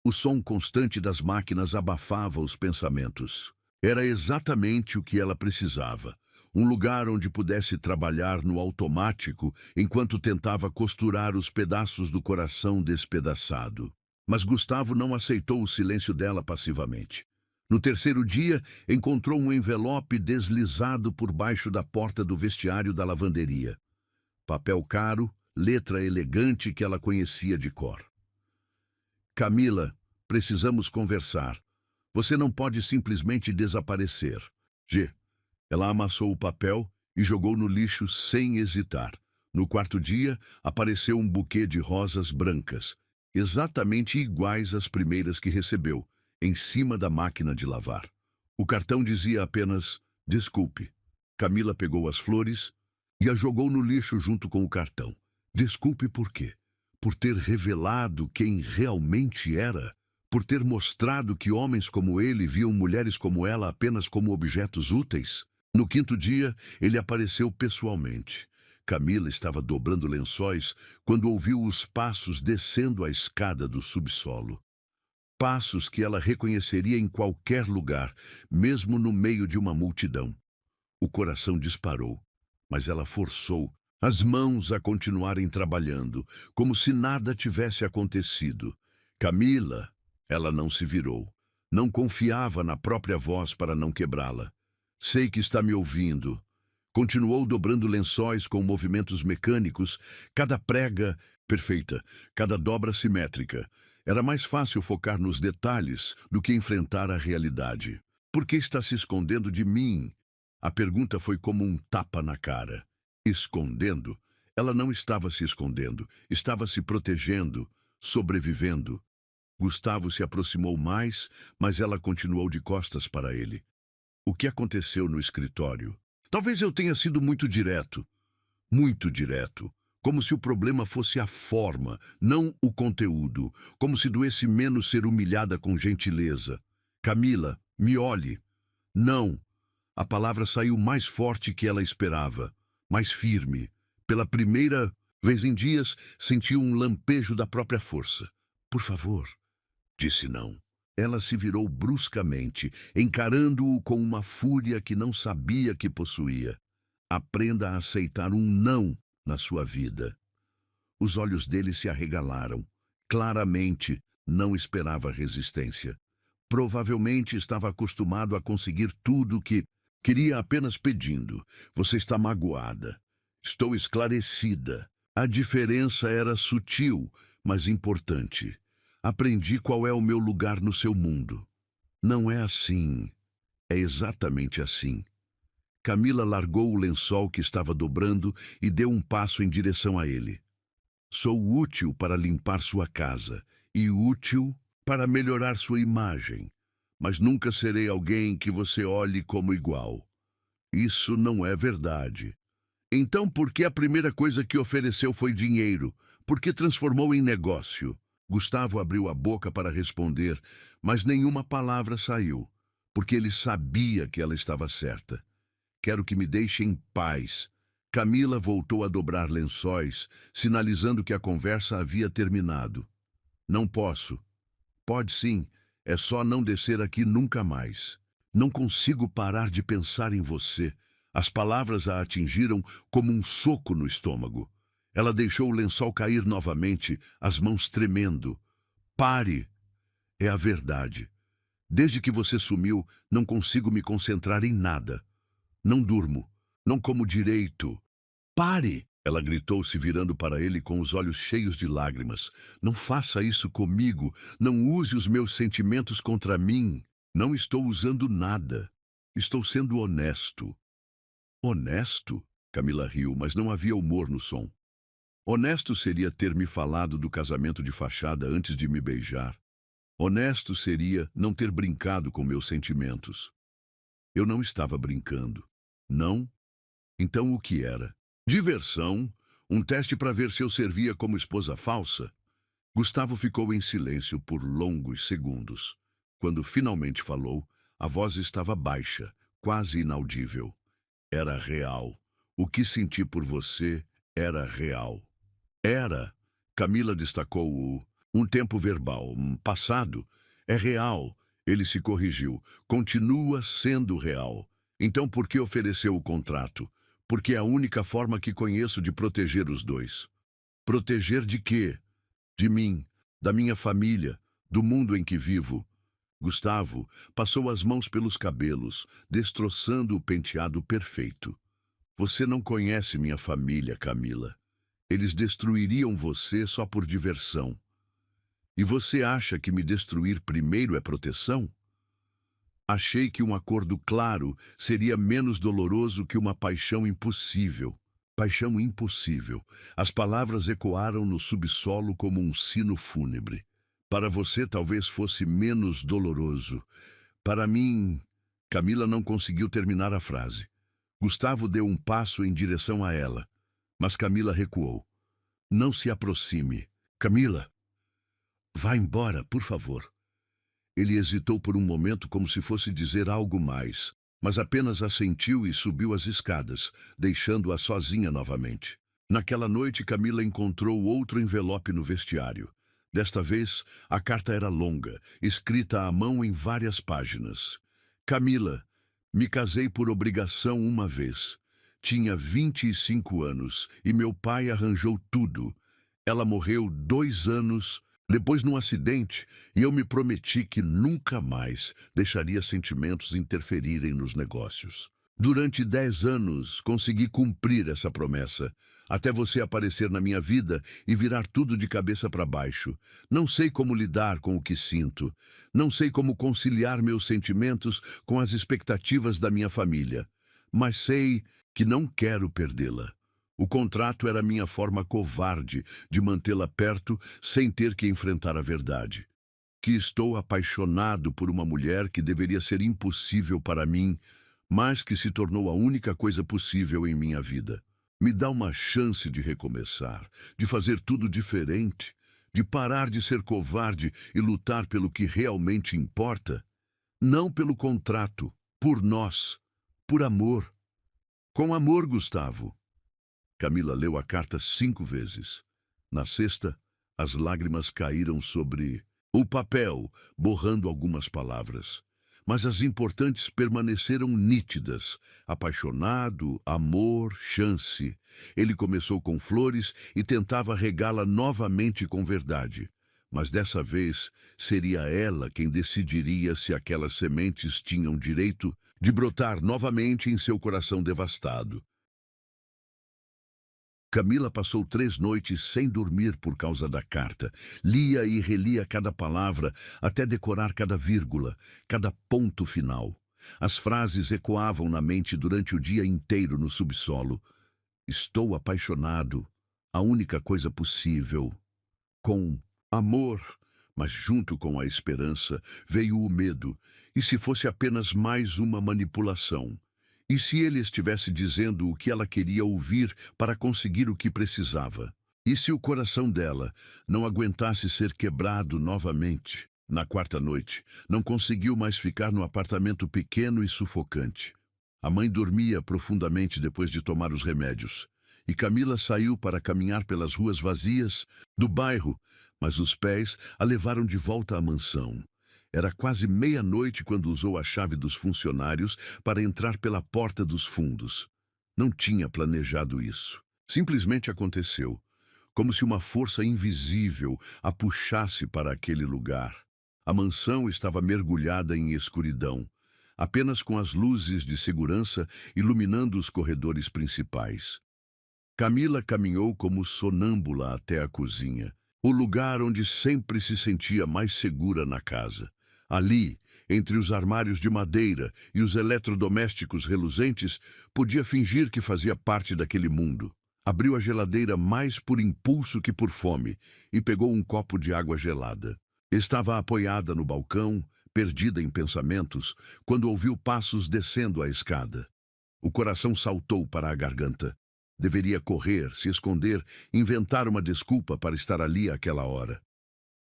Speaker 1: O som constante das máquinas abafava os pensamentos. Era exatamente o que ela precisava. Um lugar onde pudesse trabalhar no automático enquanto tentava costurar os pedaços do coração despedaçado. Mas Gustavo não aceitou o silêncio dela passivamente. No terceiro dia, encontrou um envelope deslizado por baixo da porta do vestiário da lavanderia. Papel caro, letra elegante que ela conhecia de cor. Camila, precisamos conversar. Você não pode simplesmente desaparecer. G. Ela amassou o papel e jogou no lixo sem hesitar. No quarto dia, apareceu um buquê de rosas brancas, exatamente iguais às primeiras que recebeu, em cima da máquina de lavar. O cartão dizia apenas, desculpe. Camila pegou as flores e as jogou no lixo junto com o cartão. Desculpe por quê? Por ter revelado quem realmente era? Por ter mostrado que homens como ele viam mulheres como ela apenas como objetos úteis? No quinto dia, ele apareceu pessoalmente. Camila estava dobrando lençóis quando ouviu os passos descendo a escada do subsolo. Passos que ela reconheceria em qualquer lugar, mesmo no meio de uma multidão. O coração disparou, mas ela forçou as mãos a continuarem trabalhando, como se nada tivesse acontecido. Camila, ela não se virou. Não confiava na própria voz para não quebrá-la. Sei que está me ouvindo. Continuou dobrando lençóis com movimentos mecânicos, cada prega perfeita, cada dobra simétrica. Era mais fácil focar nos detalhes do que enfrentar a realidade. Por que está se escondendo de mim? A pergunta foi como um tapa na cara. Escondendo? Ela não estava se escondendo, estava se protegendo, sobrevivendo. Gustavo se aproximou mais, mas ela continuou de costas para ele. O que aconteceu no escritório? Talvez eu tenha sido muito direto, como se o problema fosse a forma, não o conteúdo, como se doesse menos ser humilhada com gentileza. Camila, me olhe. Não. A palavra saiu mais forte que ela esperava, mais firme. Pela primeira vez em dias, sentiu um lampejo da própria força. Por favor, disse não. Ela se virou bruscamente, encarando-o com uma fúria que não sabia que possuía. Aprenda a aceitar um não na sua vida. Os olhos dele se arregalaram. Claramente, não esperava resistência. Provavelmente estava acostumado a conseguir tudo o que queria apenas pedindo. Você está magoada. Estou esclarecida. A diferença era sutil, mas importante. Aprendi qual é o meu lugar no seu mundo. Não é assim. É exatamente assim. Camila largou o lençol que estava dobrando e deu um passo em direção a ele. Sou útil para limpar sua casa e útil para melhorar sua imagem, mas nunca serei alguém que você olhe como igual. Isso não é verdade. Então por que a primeira coisa que ofereceu foi dinheiro? Por que transformou em negócio? Gustavo abriu a boca para responder, mas nenhuma palavra saiu, porque ele sabia que ela estava certa. Quero que me deixe em paz. Camila voltou a dobrar lençóis, sinalizando que a conversa havia terminado. Não posso. Pode sim, é só não descer aqui nunca mais. Não consigo parar de pensar em você. As palavras a atingiram como um soco no estômago. Ela deixou o lençol cair novamente, as mãos tremendo. Pare! É a verdade. Desde que você sumiu, não consigo me concentrar em nada. Não durmo. Não como direito. Pare! Ela gritou, se virando para ele com os olhos cheios de lágrimas. Não faça isso comigo. Não use os meus sentimentos contra mim. Não estou usando nada. Estou sendo honesto. Honesto? Camila riu, mas não havia humor no som. Honesto seria ter me falado do casamento de fachada antes de me beijar. Honesto seria não ter brincado com meus sentimentos. Eu não estava brincando. Não? Então o que era? Diversão? Um teste para ver se eu servia como esposa falsa? Gustavo ficou em silêncio por longos segundos. Quando finalmente falou, a voz estava baixa, quase inaudível. Era real. O que senti por você era real. Era. Camila destacou um tempo verbal, passado. É real. Ele se corrigiu. Continua sendo real. Então por que ofereceu o contrato? Porque é a única forma que conheço de proteger os dois. Proteger de quê? De mim, da minha família, do mundo em que vivo. Gustavo passou as mãos pelos cabelos, destroçando o penteado perfeito. Você não conhece minha família, Camila. Eles destruiriam você só por diversão. E você acha que me destruir primeiro é proteção? Achei que um acordo claro seria menos doloroso que uma paixão impossível. Paixão impossível. As palavras ecoaram no subsolo como um sino fúnebre. Para você talvez fosse menos doloroso. Para mim... Camila não conseguiu terminar a frase. Gustavo deu um passo em direção a ela, mas Camila recuou. Não se aproxime. Camila, vá embora, por favor. Ele hesitou por um momento como se fosse dizer algo mais, mas apenas assentiu e subiu as escadas, deixando-a sozinha novamente. Naquela noite, Camila encontrou outro envelope no vestiário. Desta vez, a carta era longa, escrita à mão em várias páginas. Camila, me casei por obrigação uma vez. Tinha 25 anos e meu pai arranjou tudo. Ela morreu 2 anos depois num acidente e eu me prometi que nunca mais deixaria sentimentos interferirem nos negócios. Durante 10 anos consegui cumprir essa promessa, até você aparecer na minha vida e virar tudo de cabeça para baixo. Não sei como lidar com o que sinto. Não sei como conciliar meus sentimentos com as expectativas da minha família. Mas sei que não quero perdê-la. O contrato era minha forma covarde de mantê-la perto sem ter que enfrentar a verdade. Que estou apaixonado por uma mulher que deveria ser impossível para mim, mas que se tornou a única coisa possível em minha vida. Me dá uma chance de recomeçar, de fazer tudo diferente, de parar de ser covarde e lutar pelo que realmente importa. Não pelo contrato, por nós, por amor. Com amor, Gustavo. Camila leu a carta 5 vezes. Na sexta, as lágrimas caíram sobre o papel, borrando algumas palavras. Mas as importantes permaneceram nítidas. Apaixonado, amor, chance. Ele começou com flores e tentava regá-la novamente com verdade. Mas dessa vez, seria ela quem decidiria se aquelas sementes tinham direito de brotar novamente em seu coração devastado. Camila passou 3 noites sem dormir por causa da carta. Lia e relia cada palavra, até decorar cada vírgula, cada ponto final. As frases ecoavam na mente durante o dia inteiro no subsolo. Estou apaixonado, a única coisa possível. Com amor, mas junto com a esperança veio o medo. E se fosse apenas mais uma manipulação? E se ele estivesse dizendo o que ela queria ouvir para conseguir o que precisava? E se o coração dela não aguentasse ser quebrado novamente? Na quarta noite, não conseguiu mais ficar no apartamento pequeno e sufocante. A mãe dormia profundamente depois de tomar os remédios, e Camila saiu para caminhar pelas ruas vazias do bairro, mas os pés a levaram de volta à mansão. Era quase meia-noite quando usou a chave dos funcionários para entrar pela porta dos fundos. Não tinha planejado isso. Simplesmente aconteceu, como se uma força invisível a puxasse para aquele lugar. A mansão estava mergulhada em escuridão, apenas com as luzes de segurança iluminando os corredores principais. Camila caminhou como sonâmbula até a cozinha, o lugar onde sempre se sentia mais segura na casa. Ali, entre os armários de madeira e os eletrodomésticos reluzentes, podia fingir que fazia parte daquele mundo. Abriu a geladeira mais por impulso que por fome e pegou um copo de água gelada. Estava apoiada no balcão, perdida em pensamentos, quando ouviu passos descendo a escada. O coração saltou para a garganta. Deveria correr, se esconder, inventar uma desculpa para estar ali àquela hora.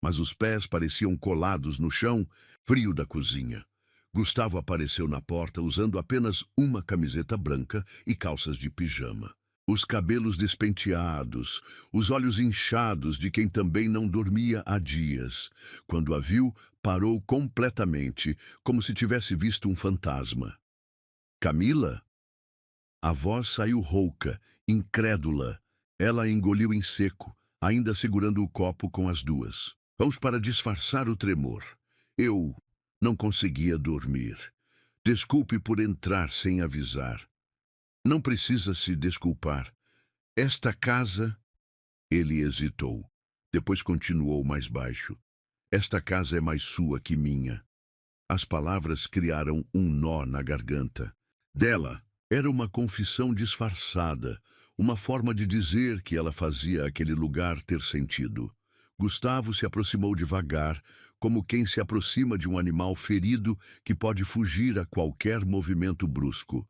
Speaker 1: Mas os pés pareciam colados no chão frio da cozinha. Gustavo apareceu na porta usando apenas uma camiseta branca e calças de pijama. Os cabelos despenteados, os olhos inchados de quem também não dormia há dias. Quando a viu, parou completamente, como se tivesse visto um fantasma. Camila? A voz saiu rouca, incrédula. Ela engoliu em seco, ainda segurando o copo com as duas. Vamos para disfarçar o tremor. Eu não conseguia dormir. Desculpe por entrar sem avisar. Não precisa se desculpar. Esta casa... Ele hesitou. Depois continuou mais baixo. Esta casa é mais sua que minha. As palavras criaram um nó na garganta. Dela, era uma confissão disfarçada, uma forma de dizer que ela fazia aquele lugar ter sentido. Gustavo se aproximou devagar, como quem se aproxima de um animal ferido que pode fugir a qualquer movimento brusco.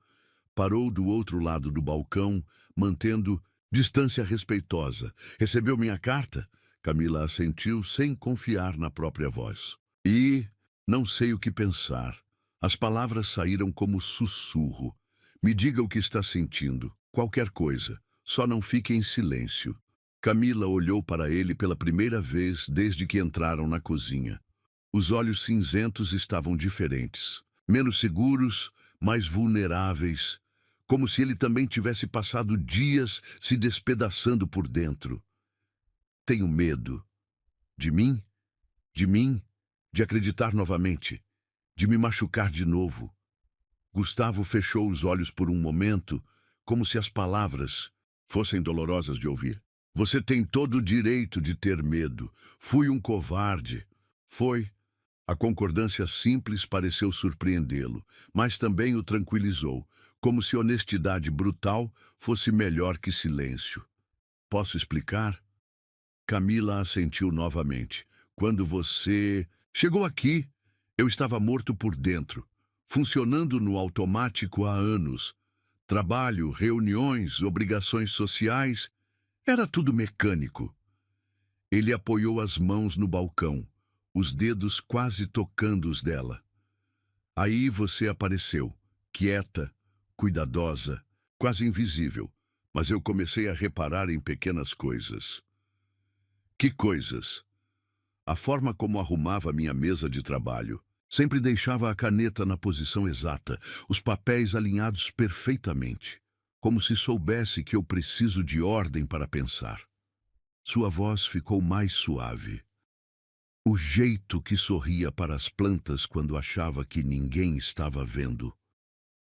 Speaker 1: Parou do outro lado do balcão, mantendo distância respeitosa. Recebeu minha carta? Camila assentiu sem confiar na própria voz. E não sei o que pensar. As palavras saíram como sussurro. Me diga o que está sentindo. Qualquer coisa. Só não fique em silêncio. Camila olhou para ele pela primeira vez desde que entraram na cozinha. Os olhos cinzentos estavam diferentes. Menos seguros, mais vulneráveis. Como se ele também tivesse passado dias se despedaçando por dentro. Tenho medo. De mim? De mim? De acreditar novamente? De me machucar de novo? Gustavo fechou os olhos por um momento, como se as palavras fossem dolorosas de ouvir. Você tem todo o direito de ter medo. Fui um covarde. Foi. A concordância simples pareceu surpreendê-lo, mas também o tranquilizou, como se honestidade brutal fosse melhor que silêncio. Posso explicar? Camila assentiu novamente. Quando você chegou aqui, eu estava morto por dentro, funcionando no automático há anos. Trabalho, reuniões, obrigações sociais, era tudo mecânico. Ele apoiou as mãos no balcão, os dedos quase tocando os dela. Aí você apareceu, quieta, cuidadosa, quase invisível, mas eu comecei a reparar em pequenas coisas. Que coisas? A forma como arrumava minha mesa de trabalho. Sempre deixava a caneta na posição exata, os papéis alinhados perfeitamente, como se soubesse que eu preciso de ordem para pensar. Sua voz ficou mais suave. O jeito que sorria para as plantas quando achava que ninguém estava vendo.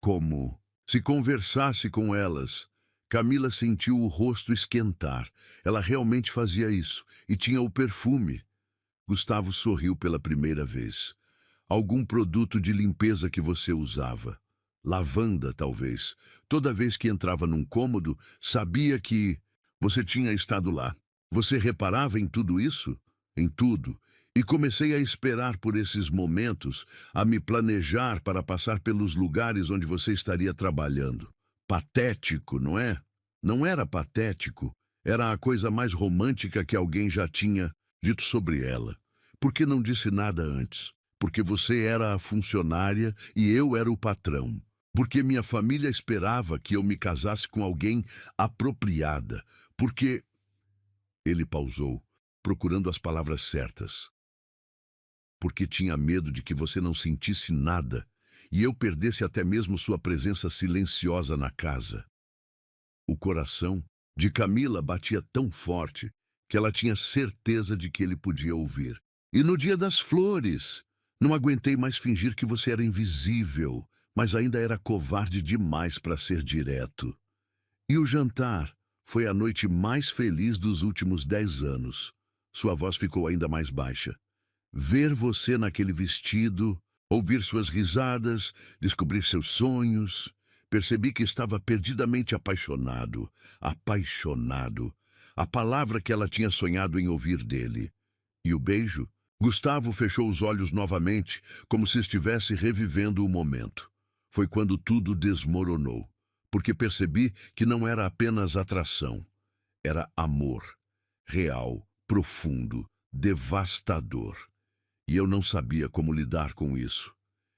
Speaker 1: Como se conversasse com elas. Camila sentiu o rosto esquentar. Ela realmente fazia isso, e tinha o perfume. Gustavo sorriu pela primeira vez. Algum produto de limpeza que você usava. Lavanda, talvez. Toda vez que entrava num cômodo, sabia que você tinha estado lá. Você reparava em tudo isso? Em tudo. E comecei a esperar por esses momentos, a me planejar para passar pelos lugares onde você estaria trabalhando. Patético, não é? Não era patético. Era a coisa mais romântica que alguém já tinha dito sobre ela. Por que não disse nada antes? Porque você era a funcionária e eu era o patrão. Porque minha família esperava que eu me casasse com alguém apropriada. Porque... Ele pausou, procurando as palavras certas. Porque tinha medo de que você não sentisse nada e eu perdesse até mesmo sua presença silenciosa na casa. O coração de Camila batia tão forte que ela tinha certeza de que ele podia ouvir. E no dia das flores, não aguentei mais fingir que você era invisível, mas ainda era covarde demais para ser direto. E o jantar foi a noite mais feliz dos últimos 10 anos. Sua voz ficou ainda mais baixa. Ver você naquele vestido, ouvir suas risadas, descobrir seus sonhos. Percebi que estava perdidamente apaixonado. Apaixonado. A palavra que ela tinha sonhado em ouvir dele. E o beijo? Gustavo fechou os olhos novamente, como se estivesse revivendo o momento. Foi quando tudo desmoronou, porque percebi que não era apenas atração. Era amor. Real, profundo, devastador. E eu não sabia como lidar com isso.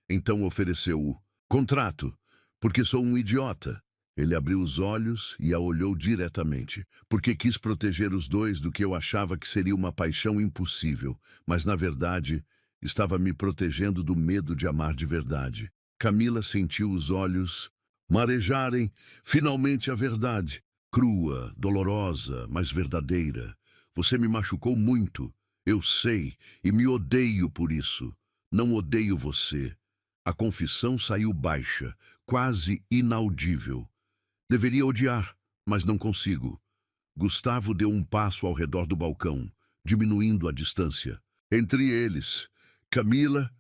Speaker 1: Então ofereceu o contrato, porque sou um idiota. Ele abriu os olhos e a olhou diretamente, porque quis proteger os dois do que eu achava que seria uma paixão impossível, mas na verdade estava me protegendo do medo de amar de verdade. Camila sentiu os olhos marejarem finalmente a verdade, crua, dolorosa, mas verdadeira. Você me machucou muito. Eu sei, e me odeio por isso. Não odeio você. A confissão saiu baixa, quase inaudível. Deveria odiar, mas não consigo. Gustavo deu um passo ao redor do balcão, diminuindo a distância. Entre eles, Camila...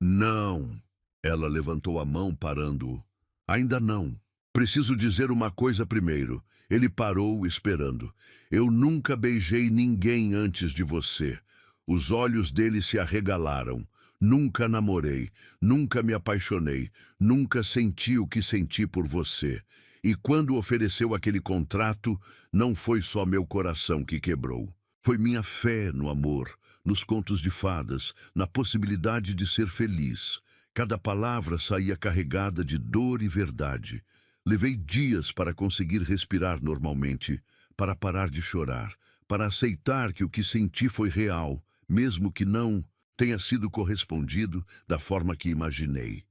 Speaker 1: Não. Ela levantou a mão, parando-o. Ainda não. Preciso dizer uma coisa primeiro. Ele parou, esperando. Eu nunca beijei ninguém antes de você. Os olhos dele se arregalaram. Nunca namorei, nunca me apaixonei, nunca senti o que senti por você. E quando ofereceu aquele contrato, não foi só meu coração que quebrou. Foi minha fé no amor, nos contos de fadas, na possibilidade de ser feliz. Cada palavra saía carregada de dor e verdade. Levei dias para conseguir respirar normalmente, para parar de chorar, para aceitar que o que senti foi real, mesmo que não tenha sido correspondido da forma que imaginei.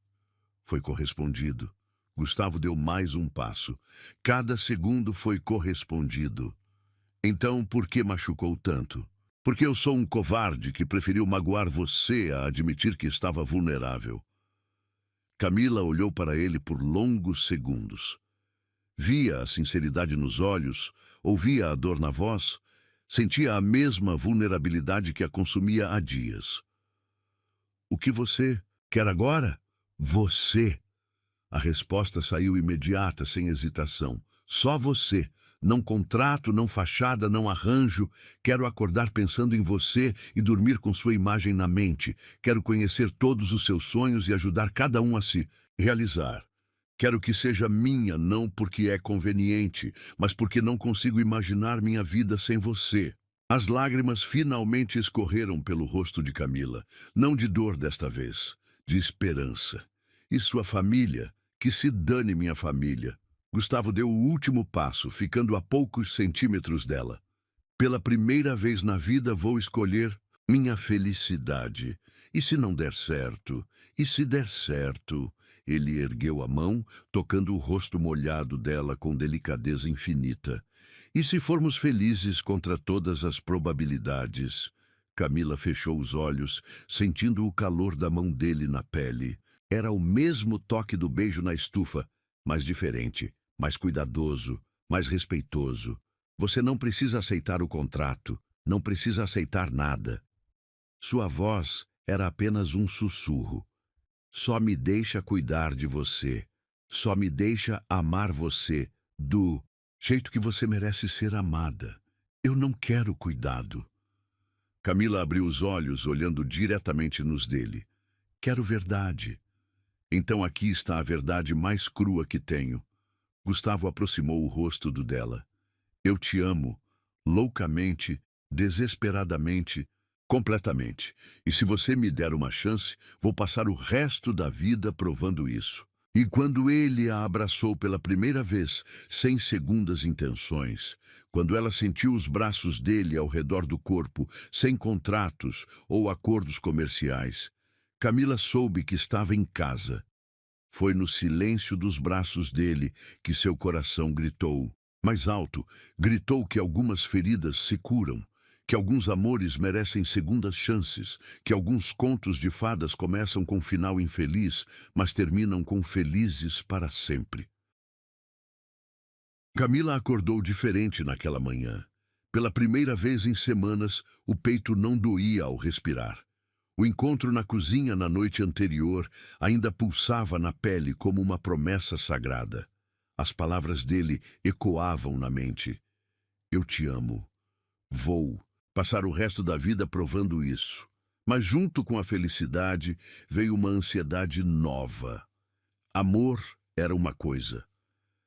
Speaker 1: Foi correspondido. Gustavo deu mais um passo. Cada segundo foi correspondido. Então, por que machucou tanto? Porque eu sou um covarde que preferiu magoar você a admitir que estava vulnerável. Camila olhou para ele por longos segundos. Via a sinceridade nos olhos, ouvia a dor na voz, sentia a mesma vulnerabilidade que a consumia há dias. O que você quer agora? Você. A resposta saiu imediata, sem hesitação. Só você. Não contrato, não fachada, não arranjo. Quero acordar pensando em você e dormir com sua imagem na mente. Quero conhecer todos os seus sonhos e ajudar cada um a se realizar. Quero que seja minha, não porque é conveniente, mas porque não consigo imaginar minha vida sem você. As lágrimas finalmente escorreram pelo rosto de Camila, não de dor desta vez, de esperança. E sua família? Que se dane minha família. Gustavo deu o último passo, ficando a poucos centímetros dela. Pela primeira vez na vida vou escolher minha felicidade. E se não der certo? E se der certo? Ele ergueu a mão, tocando o rosto molhado dela com delicadeza infinita. E se formos felizes contra todas as probabilidades? Camila fechou os olhos, sentindo o calor da mão dele na pele. Era o mesmo toque do beijo na estufa, mas diferente, mais cuidadoso, mais respeitoso. Você não precisa aceitar o contrato, não precisa aceitar nada. Sua voz era apenas um sussurro. Só me deixa cuidar de você. Só me deixa amar você do jeito que você merece ser amada. Eu não quero cuidado. Camila abriu os olhos, olhando diretamente nos dele. Quero verdade. Então aqui está a verdade mais crua que tenho. Gustavo aproximou o rosto do dela. Eu te amo, loucamente, desesperadamente, completamente. E se você me der uma chance, vou passar o resto da vida provando isso. E quando ele a abraçou pela primeira vez, sem segundas intenções, quando ela sentiu os braços dele ao redor do corpo, sem contratos ou acordos comerciais, Camila soube que estava em casa. Foi no silêncio dos braços dele que seu coração gritou. Mais alto, gritou que algumas feridas se curam, que alguns amores merecem segundas chances, que alguns contos de fadas começam com final infeliz, mas terminam com felizes para sempre. Camila acordou diferente naquela manhã. Pela primeira vez em semanas, o peito não doía ao respirar. O encontro na cozinha na noite anterior ainda pulsava na pele como uma promessa sagrada. As palavras dele ecoavam na mente. Eu te amo. Vou passar o resto da vida provando isso. Mas junto com a felicidade veio uma ansiedade nova. Amor era uma coisa.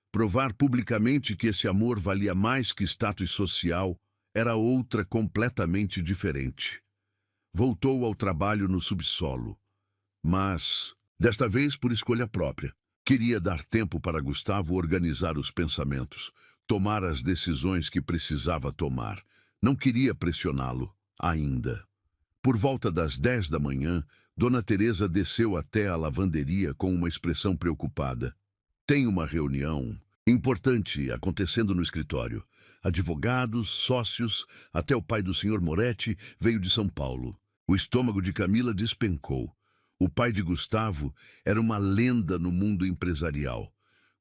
Speaker 1: Provar publicamente que esse amor valia mais que status social era outra completamente diferente. Voltou ao trabalho no subsolo, mas, desta vez por escolha própria. Queria dar tempo para Gustavo organizar os pensamentos, tomar as decisões que precisava tomar. Não queria pressioná-lo, ainda. Por volta das 10 da manhã, Dona Teresa desceu até a lavanderia com uma expressão preocupada. Tem uma reunião importante acontecendo no escritório. Advogados, sócios, até o pai do Sr. Moretti veio de São Paulo. O estômago de Camila despencou. O pai de Gustavo era uma lenda no mundo empresarial.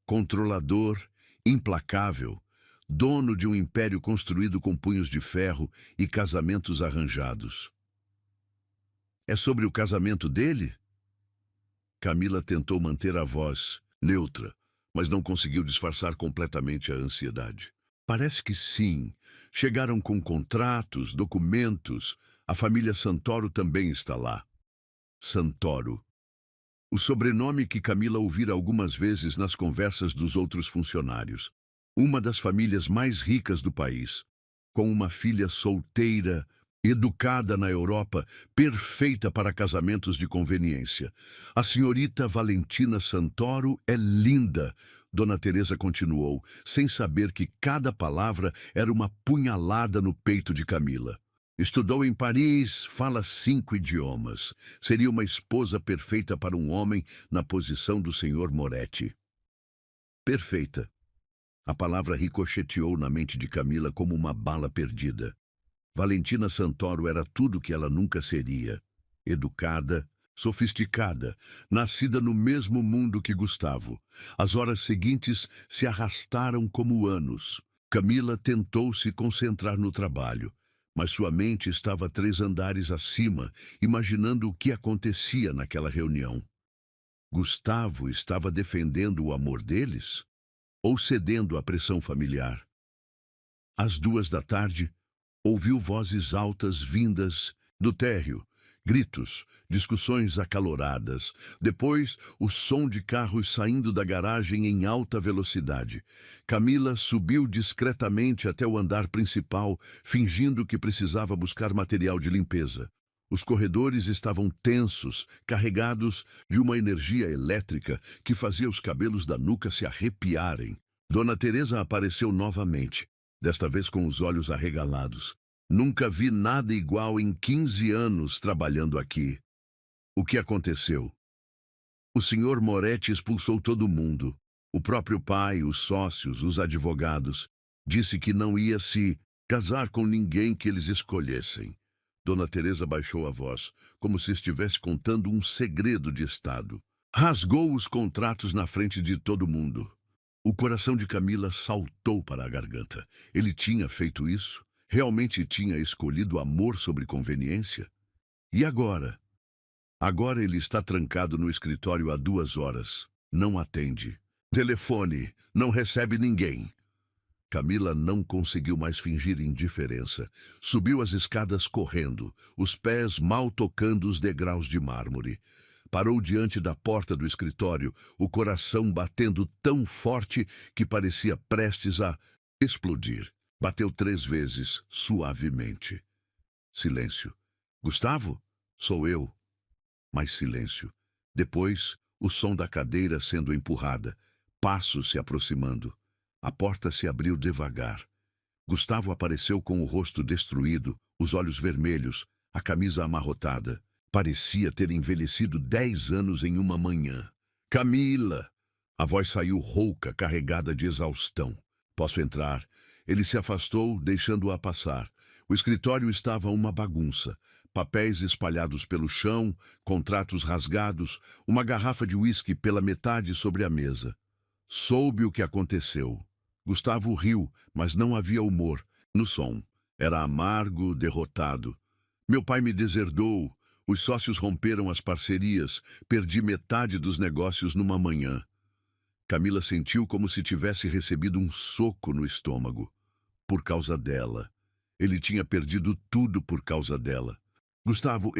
Speaker 1: Controlador, implacável, dono de um império construído com punhos de ferro e casamentos arranjados. É sobre o casamento dele? Camila tentou manter a voz neutra, mas não conseguiu disfarçar completamente a ansiedade. Parece que sim. Chegaram com contratos, documentos. A família Santoro também está lá. Santoro. O sobrenome que Camila ouvira algumas vezes nas conversas dos outros funcionários. Uma das famílias mais ricas do país, com uma filha solteira, educada na Europa, perfeita para casamentos de conveniência. A senhorita Valentina Santoro é linda, Dona Teresa continuou, sem saber que cada palavra era uma punhalada no peito de Camila. Estudou em Paris, fala 5 idiomas. Seria uma esposa perfeita para um homem na posição do Sr. Moretti. Perfeita. A palavra ricocheteou na mente de Camila como uma bala perdida. Valentina Santoro era tudo que ela nunca seria. Educada, sofisticada, nascida no mesmo mundo que Gustavo. As horas seguintes se arrastaram como anos. Camila tentou se concentrar no trabalho, mas sua mente estava 3 andares acima, imaginando o que acontecia naquela reunião. Gustavo estava defendendo o amor deles? Ou cedendo à pressão familiar? Às 2 da tarde, ouviu vozes altas vindas do térreo, gritos, discussões acaloradas. Depois, o som de carros saindo da garagem em alta velocidade. Camila subiu discretamente até o andar principal, fingindo que precisava buscar material de limpeza. Os corredores estavam tensos, carregados de uma energia elétrica que fazia os cabelos da nuca se arrepiarem. Dona Teresa apareceu novamente, desta vez com os olhos arregalados. Nunca vi nada igual em 15 anos trabalhando aqui. O que aconteceu? O Sr. Moretti expulsou todo mundo. O próprio pai, os sócios, os advogados. Disse que não ia se casar com ninguém que eles escolhessem. Dona Teresa baixou a voz, como se estivesse contando um segredo de Estado. Rasgou os contratos na frente de todo mundo. O coração de Camila saltou para a garganta. Ele tinha feito isso? Realmente tinha escolhido amor sobre conveniência? E agora? Agora ele está trancado no escritório há 2 horas. Não atende. Telefone. Não recebe ninguém. Camila não conseguiu mais fingir indiferença. Subiu as escadas correndo, os pés mal tocando os degraus de mármore. Parou diante da porta do escritório, o coração batendo tão forte que parecia prestes a explodir. Bateu 3 vezes, suavemente. Silêncio. Gustavo? Sou eu. Mais silêncio. Depois, O som da cadeira sendo empurrada, passos se aproximando. A porta se abriu devagar. Gustavo apareceu com o rosto destruído, os olhos vermelhos, a camisa amarrotada. Parecia ter envelhecido 10 anos em uma manhã. Camila! A voz saiu rouca, carregada de exaustão. Posso entrar? Ele se afastou, deixando-a passar. O escritório estava uma bagunça. Papéis espalhados pelo chão, contratos rasgados, uma garrafa de uísque pela metade sobre a mesa. Soube o que aconteceu. Gustavo riu, mas não havia humor no som. Era amargo, derrotado. Meu pai me deserdou. Os sócios romperam as parcerias. Perdi metade dos negócios numa manhã. Camila sentiu como se tivesse recebido um soco no estômago. Por causa dela. Ele tinha perdido tudo por causa dela. Gustavo,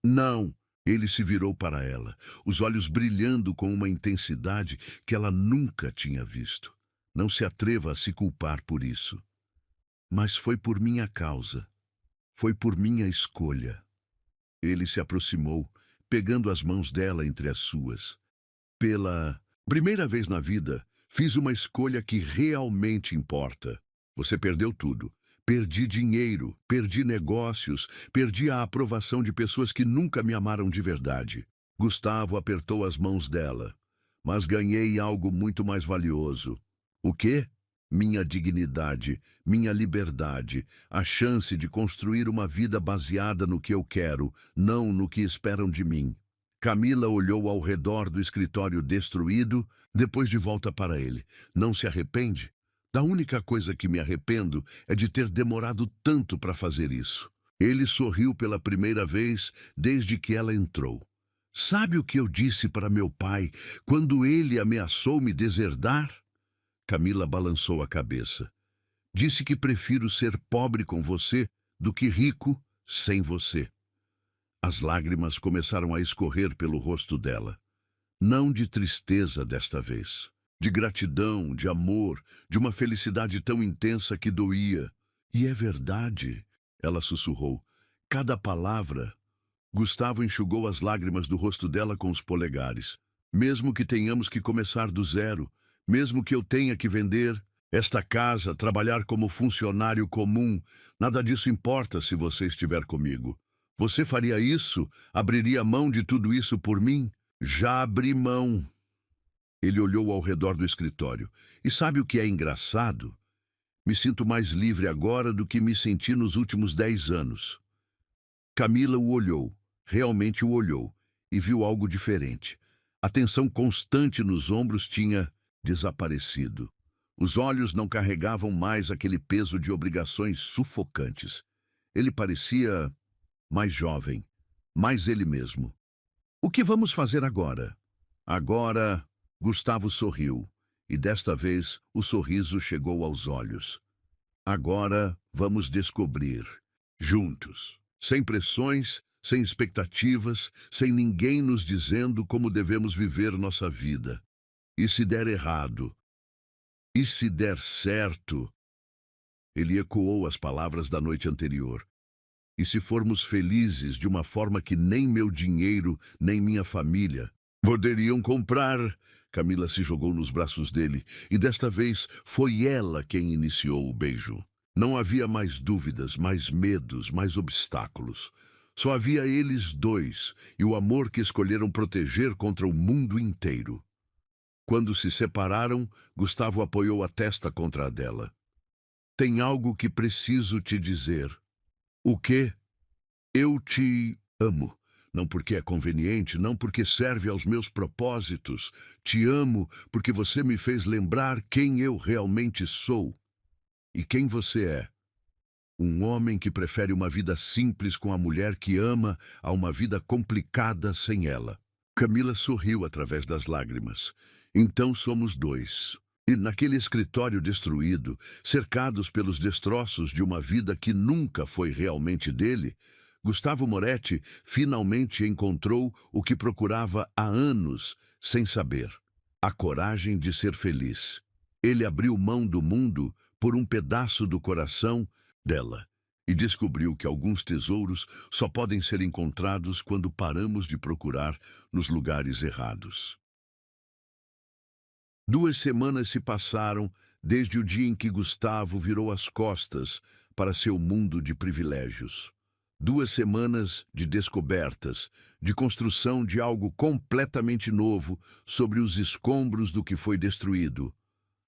Speaker 1: Não! Ele se virou para ela, os olhos brilhando com uma intensidade que ela nunca tinha visto. Não se atreva a se culpar por isso. Mas foi por minha causa. Foi por minha escolha. Ele se aproximou, pegando as mãos dela entre as suas. Pela primeira vez na vida, fiz uma escolha que realmente importa. Você perdeu tudo. Perdi dinheiro, perdi negócios, perdi a aprovação de pessoas que nunca me amaram de verdade. Gustavo apertou as mãos dela. Mas ganhei algo muito mais valioso. O quê? Minha dignidade, minha liberdade, a chance de construir uma vida baseada no que eu quero, não no que esperam de mim. Camila olhou ao redor do escritório destruído, depois de volta para ele. Não se arrepende? Da única coisa que me arrependo é de ter demorado tanto para fazer isso. Ele sorriu pela primeira vez desde que ela entrou. Sabe o que eu disse para meu pai quando ele ameaçou me deserdar? Camila balançou a cabeça. Disse que prefiro ser pobre com você do que rico sem você. As lágrimas começaram a escorrer pelo rosto dela. Não de tristeza desta vez. De gratidão, de amor, de uma felicidade tão intensa que doía. E é verdade, ela sussurrou. Cada palavra. Gustavo enxugou as lágrimas do rosto dela com os polegares. Mesmo que tenhamos que começar do zero, mesmo que eu tenha que vender esta casa, trabalhar como funcionário comum, nada disso importa se você estiver comigo. Você faria isso? Abriria mão de tudo isso por mim? Já abri mão. Ele olhou ao redor do escritório. E sabe o que é engraçado? Me sinto mais livre agora do que me senti nos últimos 10 anos. Camila o olhou, realmente o olhou, e viu algo diferente. A tensão constante nos ombros tinha desaparecido. Os olhos não carregavam mais aquele peso de obrigações sufocantes. Ele parecia mais jovem, mais ele mesmo. O que vamos fazer agora? Agora... Gustavo sorriu, e desta vez o sorriso chegou aos olhos. Agora vamos descobrir, juntos, sem pressões, sem expectativas, sem ninguém nos dizendo como devemos viver nossa vida. E se der errado? E se der certo? Ele ecoou as palavras da noite anterior. E se formos felizes de uma forma que nem meu dinheiro, nem minha família poderiam comprar? Camila se jogou nos braços dele, e desta vez foi ela quem iniciou o beijo. Não havia mais dúvidas, mais medos, mais obstáculos. Só havia eles dois, e o amor que escolheram proteger contra o mundo inteiro. Quando se separaram, Gustavo apoiou a testa contra a dela. Tem algo que preciso te dizer. O quê? Eu te amo. Não porque é conveniente, não porque serve aos meus propósitos. Te amo porque você me fez lembrar quem eu realmente sou. E quem você é? Um homem que prefere uma vida simples com a mulher que ama a uma vida complicada sem ela. Camila sorriu através das lágrimas. Então somos dois. E naquele escritório destruído, cercados pelos destroços de uma vida que nunca foi realmente dele, Gustavo Moretti finalmente encontrou o que procurava há anos, sem saber: a coragem de ser feliz. Ele abriu mão do mundo por um pedaço do coração dela e descobriu que alguns tesouros só podem ser encontrados quando paramos de procurar nos lugares errados. 2 semanas se passaram desde o dia em que Gustavo virou as costas para seu mundo de privilégios. 2 semanas de descobertas, de construção de algo completamente novo sobre os escombros do que foi destruído.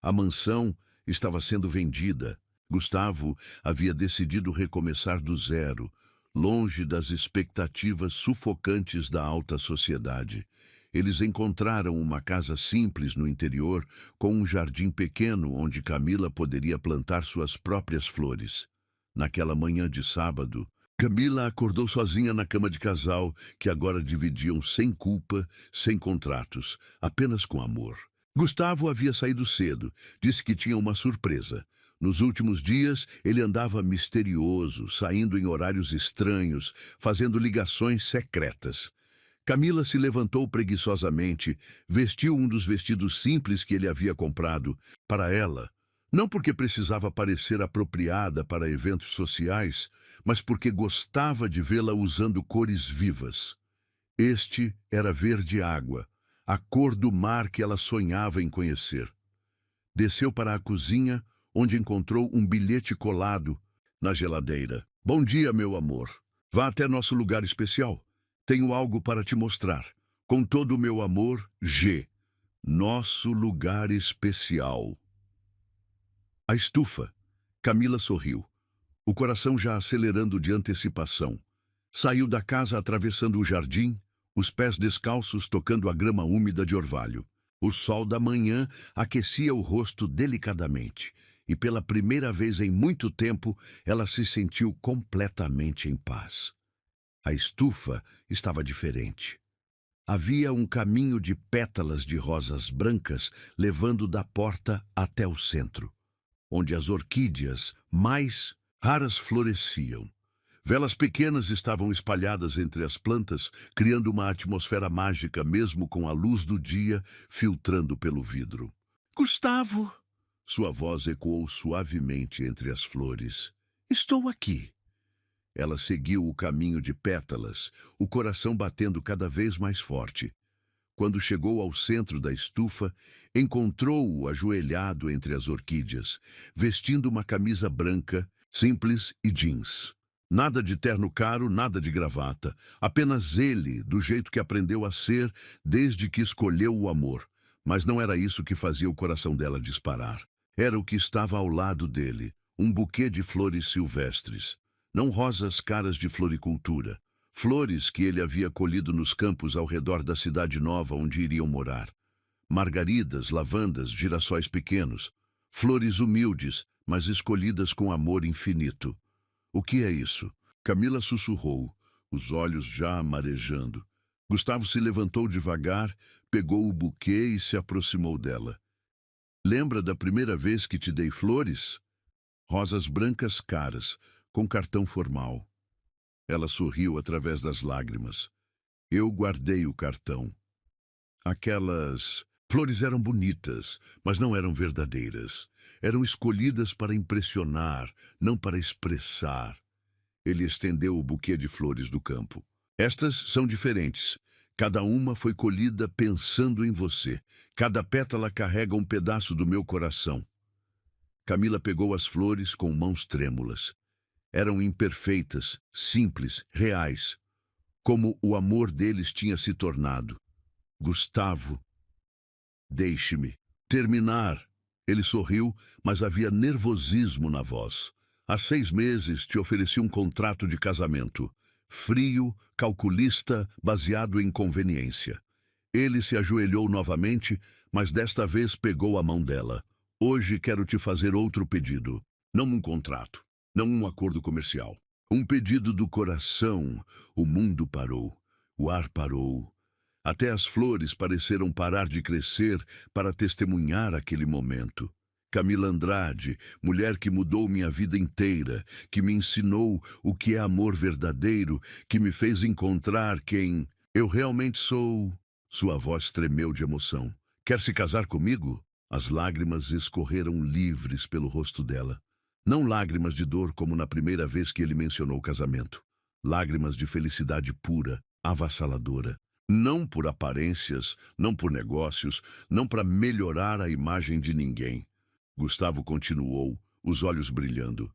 Speaker 1: A mansão estava sendo vendida. Gustavo havia decidido recomeçar do zero, longe das expectativas sufocantes da alta sociedade. Eles encontraram uma casa simples no interior, com um jardim pequeno onde Camila poderia plantar suas próprias flores. Naquela manhã de sábado, Camila acordou sozinha na cama de casal, que agora dividiam sem culpa, sem contratos, apenas com amor. Gustavo havia saído cedo, disse que tinha uma surpresa. Nos últimos dias, ele andava misterioso, saindo em horários estranhos, fazendo ligações secretas. Camila se levantou preguiçosamente, vestiu um dos vestidos simples que ele havia comprado para ela, não porque precisava parecer apropriada para eventos sociais, mas porque gostava de vê-la usando cores vivas. Este era verde água, a cor do mar que ela sonhava em conhecer. Desceu para a cozinha, onde encontrou um bilhete colado na geladeira. "Bom dia, meu amor. Vá até nosso lugar especial. Tenho algo para te mostrar. Com todo o meu amor, G. Nosso lugar especial." A estufa. Camila sorriu, o coração já acelerando de antecipação. Saiu da casa atravessando o jardim, os pés descalços tocando a grama úmida de orvalho. O sol da manhã aquecia o rosto delicadamente, e pela primeira vez em muito tempo ela se sentiu completamente em paz. A estufa estava diferente. Havia um caminho de pétalas de rosas brancas levando da porta até o centro, onde as orquídeas mais raras floresciam. Velas pequenas estavam espalhadas entre as plantas, criando uma atmosfera mágica mesmo com a luz do dia filtrando pelo vidro. "Gustavo!" Sua voz ecoou suavemente entre as flores. "Estou aqui." Ela seguiu o caminho de pétalas, o coração batendo cada vez mais forte. Quando chegou ao centro da estufa, encontrou-o ajoelhado entre as orquídeas, vestindo uma camisa branca, simples e jeans. Nada de terno caro, nada de gravata. Apenas ele, do jeito que aprendeu a ser desde que escolheu o amor. Mas não era isso que fazia o coração dela disparar. Era o que estava ao lado dele, um buquê de flores silvestres. Não rosas caras de floricultura. Flores que ele havia colhido nos campos ao redor da cidade nova onde iriam morar. Margaridas, lavandas, girassóis pequenos. Flores humildes, mas escolhidas com amor infinito. "O que é isso?" Camila sussurrou, os olhos já marejando. Gustavo se levantou devagar, pegou o buquê e se aproximou dela. "Lembra da primeira vez que te dei flores? Rosas brancas caras, com cartão formal." Ela sorriu através das lágrimas. "Eu guardei o cartão. Aquelas flores eram bonitas, mas não eram verdadeiras. Eram escolhidas para impressionar, não para expressar." Ele estendeu o buquê de flores do campo. "Estas são diferentes. Cada uma foi colhida pensando em você. Cada pétala carrega um pedaço do meu coração." Camila pegou as flores com mãos trêmulas. Eram imperfeitas, simples, reais, como o amor deles tinha se tornado. "Gustavo, deixe-me terminar." Ele sorriu, mas havia nervosismo na voz. "Há 6 meses te ofereci um contrato de casamento. Frio, calculista, baseado em conveniência." Ele se ajoelhou novamente, mas desta vez pegou a mão dela. "Hoje quero te fazer outro pedido. Não um contrato. Não um acordo comercial. Um pedido do coração." O mundo parou. O ar parou. Até as flores pareceram parar de crescer para testemunhar aquele momento. Camila Andrade, mulher que mudou minha vida inteira, que me ensinou o que é amor verdadeiro, que me fez encontrar quem eu realmente sou. Sua voz tremeu de emoção. "Quer se casar comigo?" As lágrimas escorreram livres pelo rosto dela. Não lágrimas de dor como na primeira vez que ele mencionou o casamento. Lágrimas de felicidade pura, avassaladora. Não por aparências, não por negócios, não para melhorar a imagem de ninguém. Gustavo continuou, os olhos brilhando.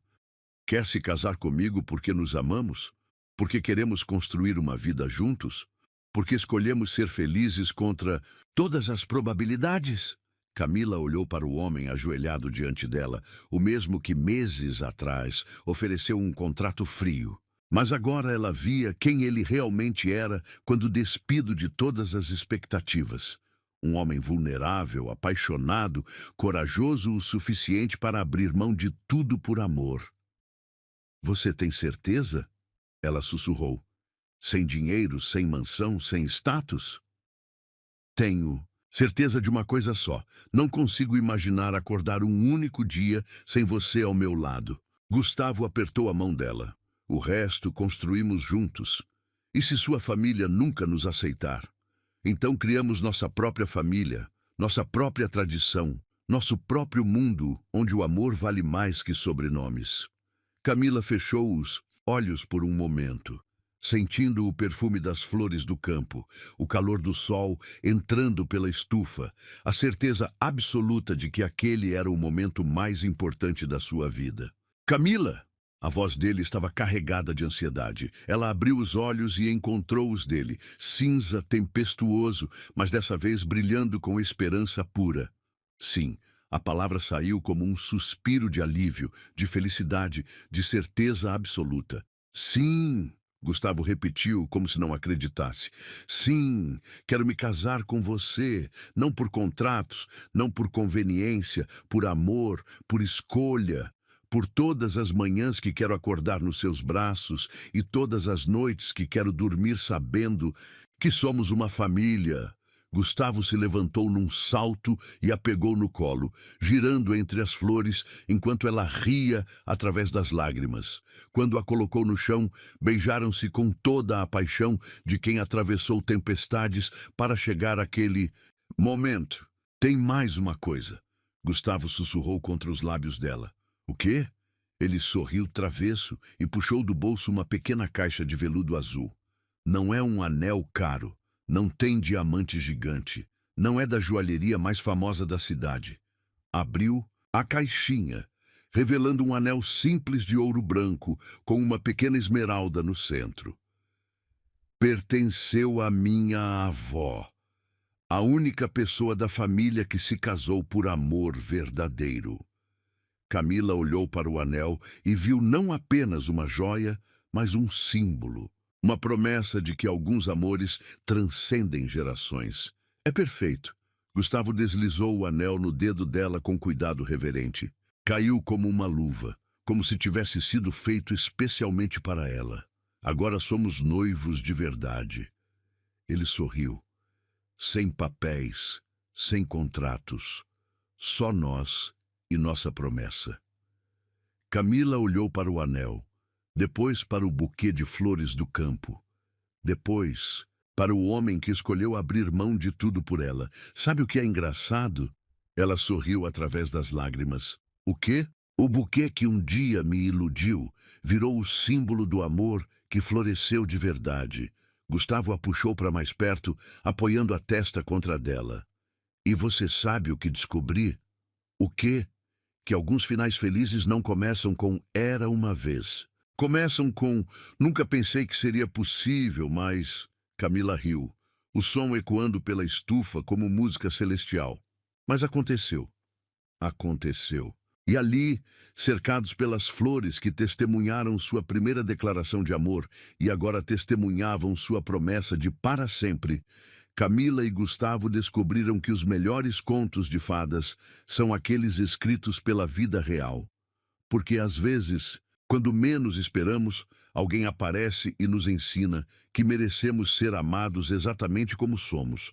Speaker 1: Quer se casar comigo porque nos amamos? Porque queremos construir uma vida juntos? Porque escolhemos ser felizes contra todas as probabilidades? Camila olhou para o homem ajoelhado diante dela, o mesmo que meses atrás ofereceu um contrato frio. Mas agora ela via quem ele realmente era quando despido de todas as expectativas. Um homem vulnerável, apaixonado, corajoso o suficiente para abrir mão de tudo por amor. Você tem certeza? Ela sussurrou. Sem dinheiro, sem mansão, sem status? Tenho certeza de uma coisa só. Não consigo imaginar acordar um único dia sem você ao meu lado. Gustavo apertou a mão dela. O resto construímos juntos. E se sua família nunca nos aceitar? Então criamos nossa própria família, nossa própria tradição, nosso próprio mundo, onde o amor vale mais que sobrenomes. Camila fechou os olhos por um momento, sentindo o perfume das flores do campo, o calor do sol entrando pela estufa, a certeza absoluta de que aquele era o momento mais importante da sua vida. Camila! A voz dele estava carregada de ansiedade. Ela abriu os olhos e encontrou os dele, cinza, tempestuoso, mas dessa vez brilhando com esperança pura. Sim, a palavra saiu como um suspiro de alívio, de felicidade, de certeza absoluta. Sim, Gustavo repetiu como se não acreditasse. Sim, quero me casar com você, não por contratos, não por conveniência, por amor, por escolha. Por todas as manhãs que quero acordar nos seus braços e todas as noites que quero dormir sabendo que somos uma família. Gustavo se levantou num salto e a pegou no colo, girando entre as flores enquanto ela ria através das lágrimas. Quando a colocou no chão, beijaram-se com toda a paixão de quem atravessou tempestades para chegar àquele momento. Tem mais uma coisa. Gustavo sussurrou contra os lábios dela. O quê? Ele sorriu travesso e puxou do bolso uma pequena caixa de veludo azul. Não é um anel caro, não tem diamante gigante, não é da joalheria mais famosa da cidade. Abriu a caixinha, revelando um anel simples de ouro branco com uma pequena esmeralda no centro. Pertenceu à minha avó, a única pessoa da família que se casou por amor verdadeiro. Camila olhou para o anel e viu não apenas uma joia, mas um símbolo, uma promessa de que alguns amores transcendem gerações. É perfeito. Gustavo deslizou o anel no dedo dela com cuidado reverente. Caiu como uma luva, como se tivesse sido feito especialmente para ela. Agora somos noivos de verdade. Ele sorriu. Sem papéis, sem contratos, só nós e nossa promessa. Camila olhou para o anel, depois para o buquê de flores do campo, depois para o homem que escolheu abrir mão de tudo por ela. Sabe o que é engraçado? Ela sorriu através das lágrimas. O quê? O buquê que um dia me iludiu virou o símbolo do amor que floresceu de verdade. Gustavo a puxou para mais perto, apoiando a testa contra a dela. E você sabe o que descobri? O quê? Que alguns finais felizes não começam com "era uma vez". Começam com "nunca pensei que seria possível, mas..." Camila riu, o som ecoando pela estufa como música celestial. Mas aconteceu. Aconteceu. E ali, cercados pelas flores que testemunharam sua primeira declaração de amor e agora testemunhavam sua promessa de para sempre, Camila e Gustavo descobriram que os melhores contos de fadas são aqueles escritos pela vida real. Porque às vezes, quando menos esperamos, alguém aparece e nos ensina que merecemos ser amados exatamente como somos,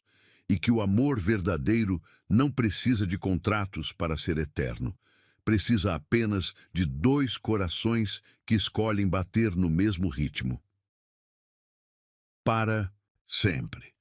Speaker 1: e que o amor verdadeiro não precisa de contratos para ser eterno. Precisa apenas de dois corações que escolhem bater no mesmo ritmo. Para sempre.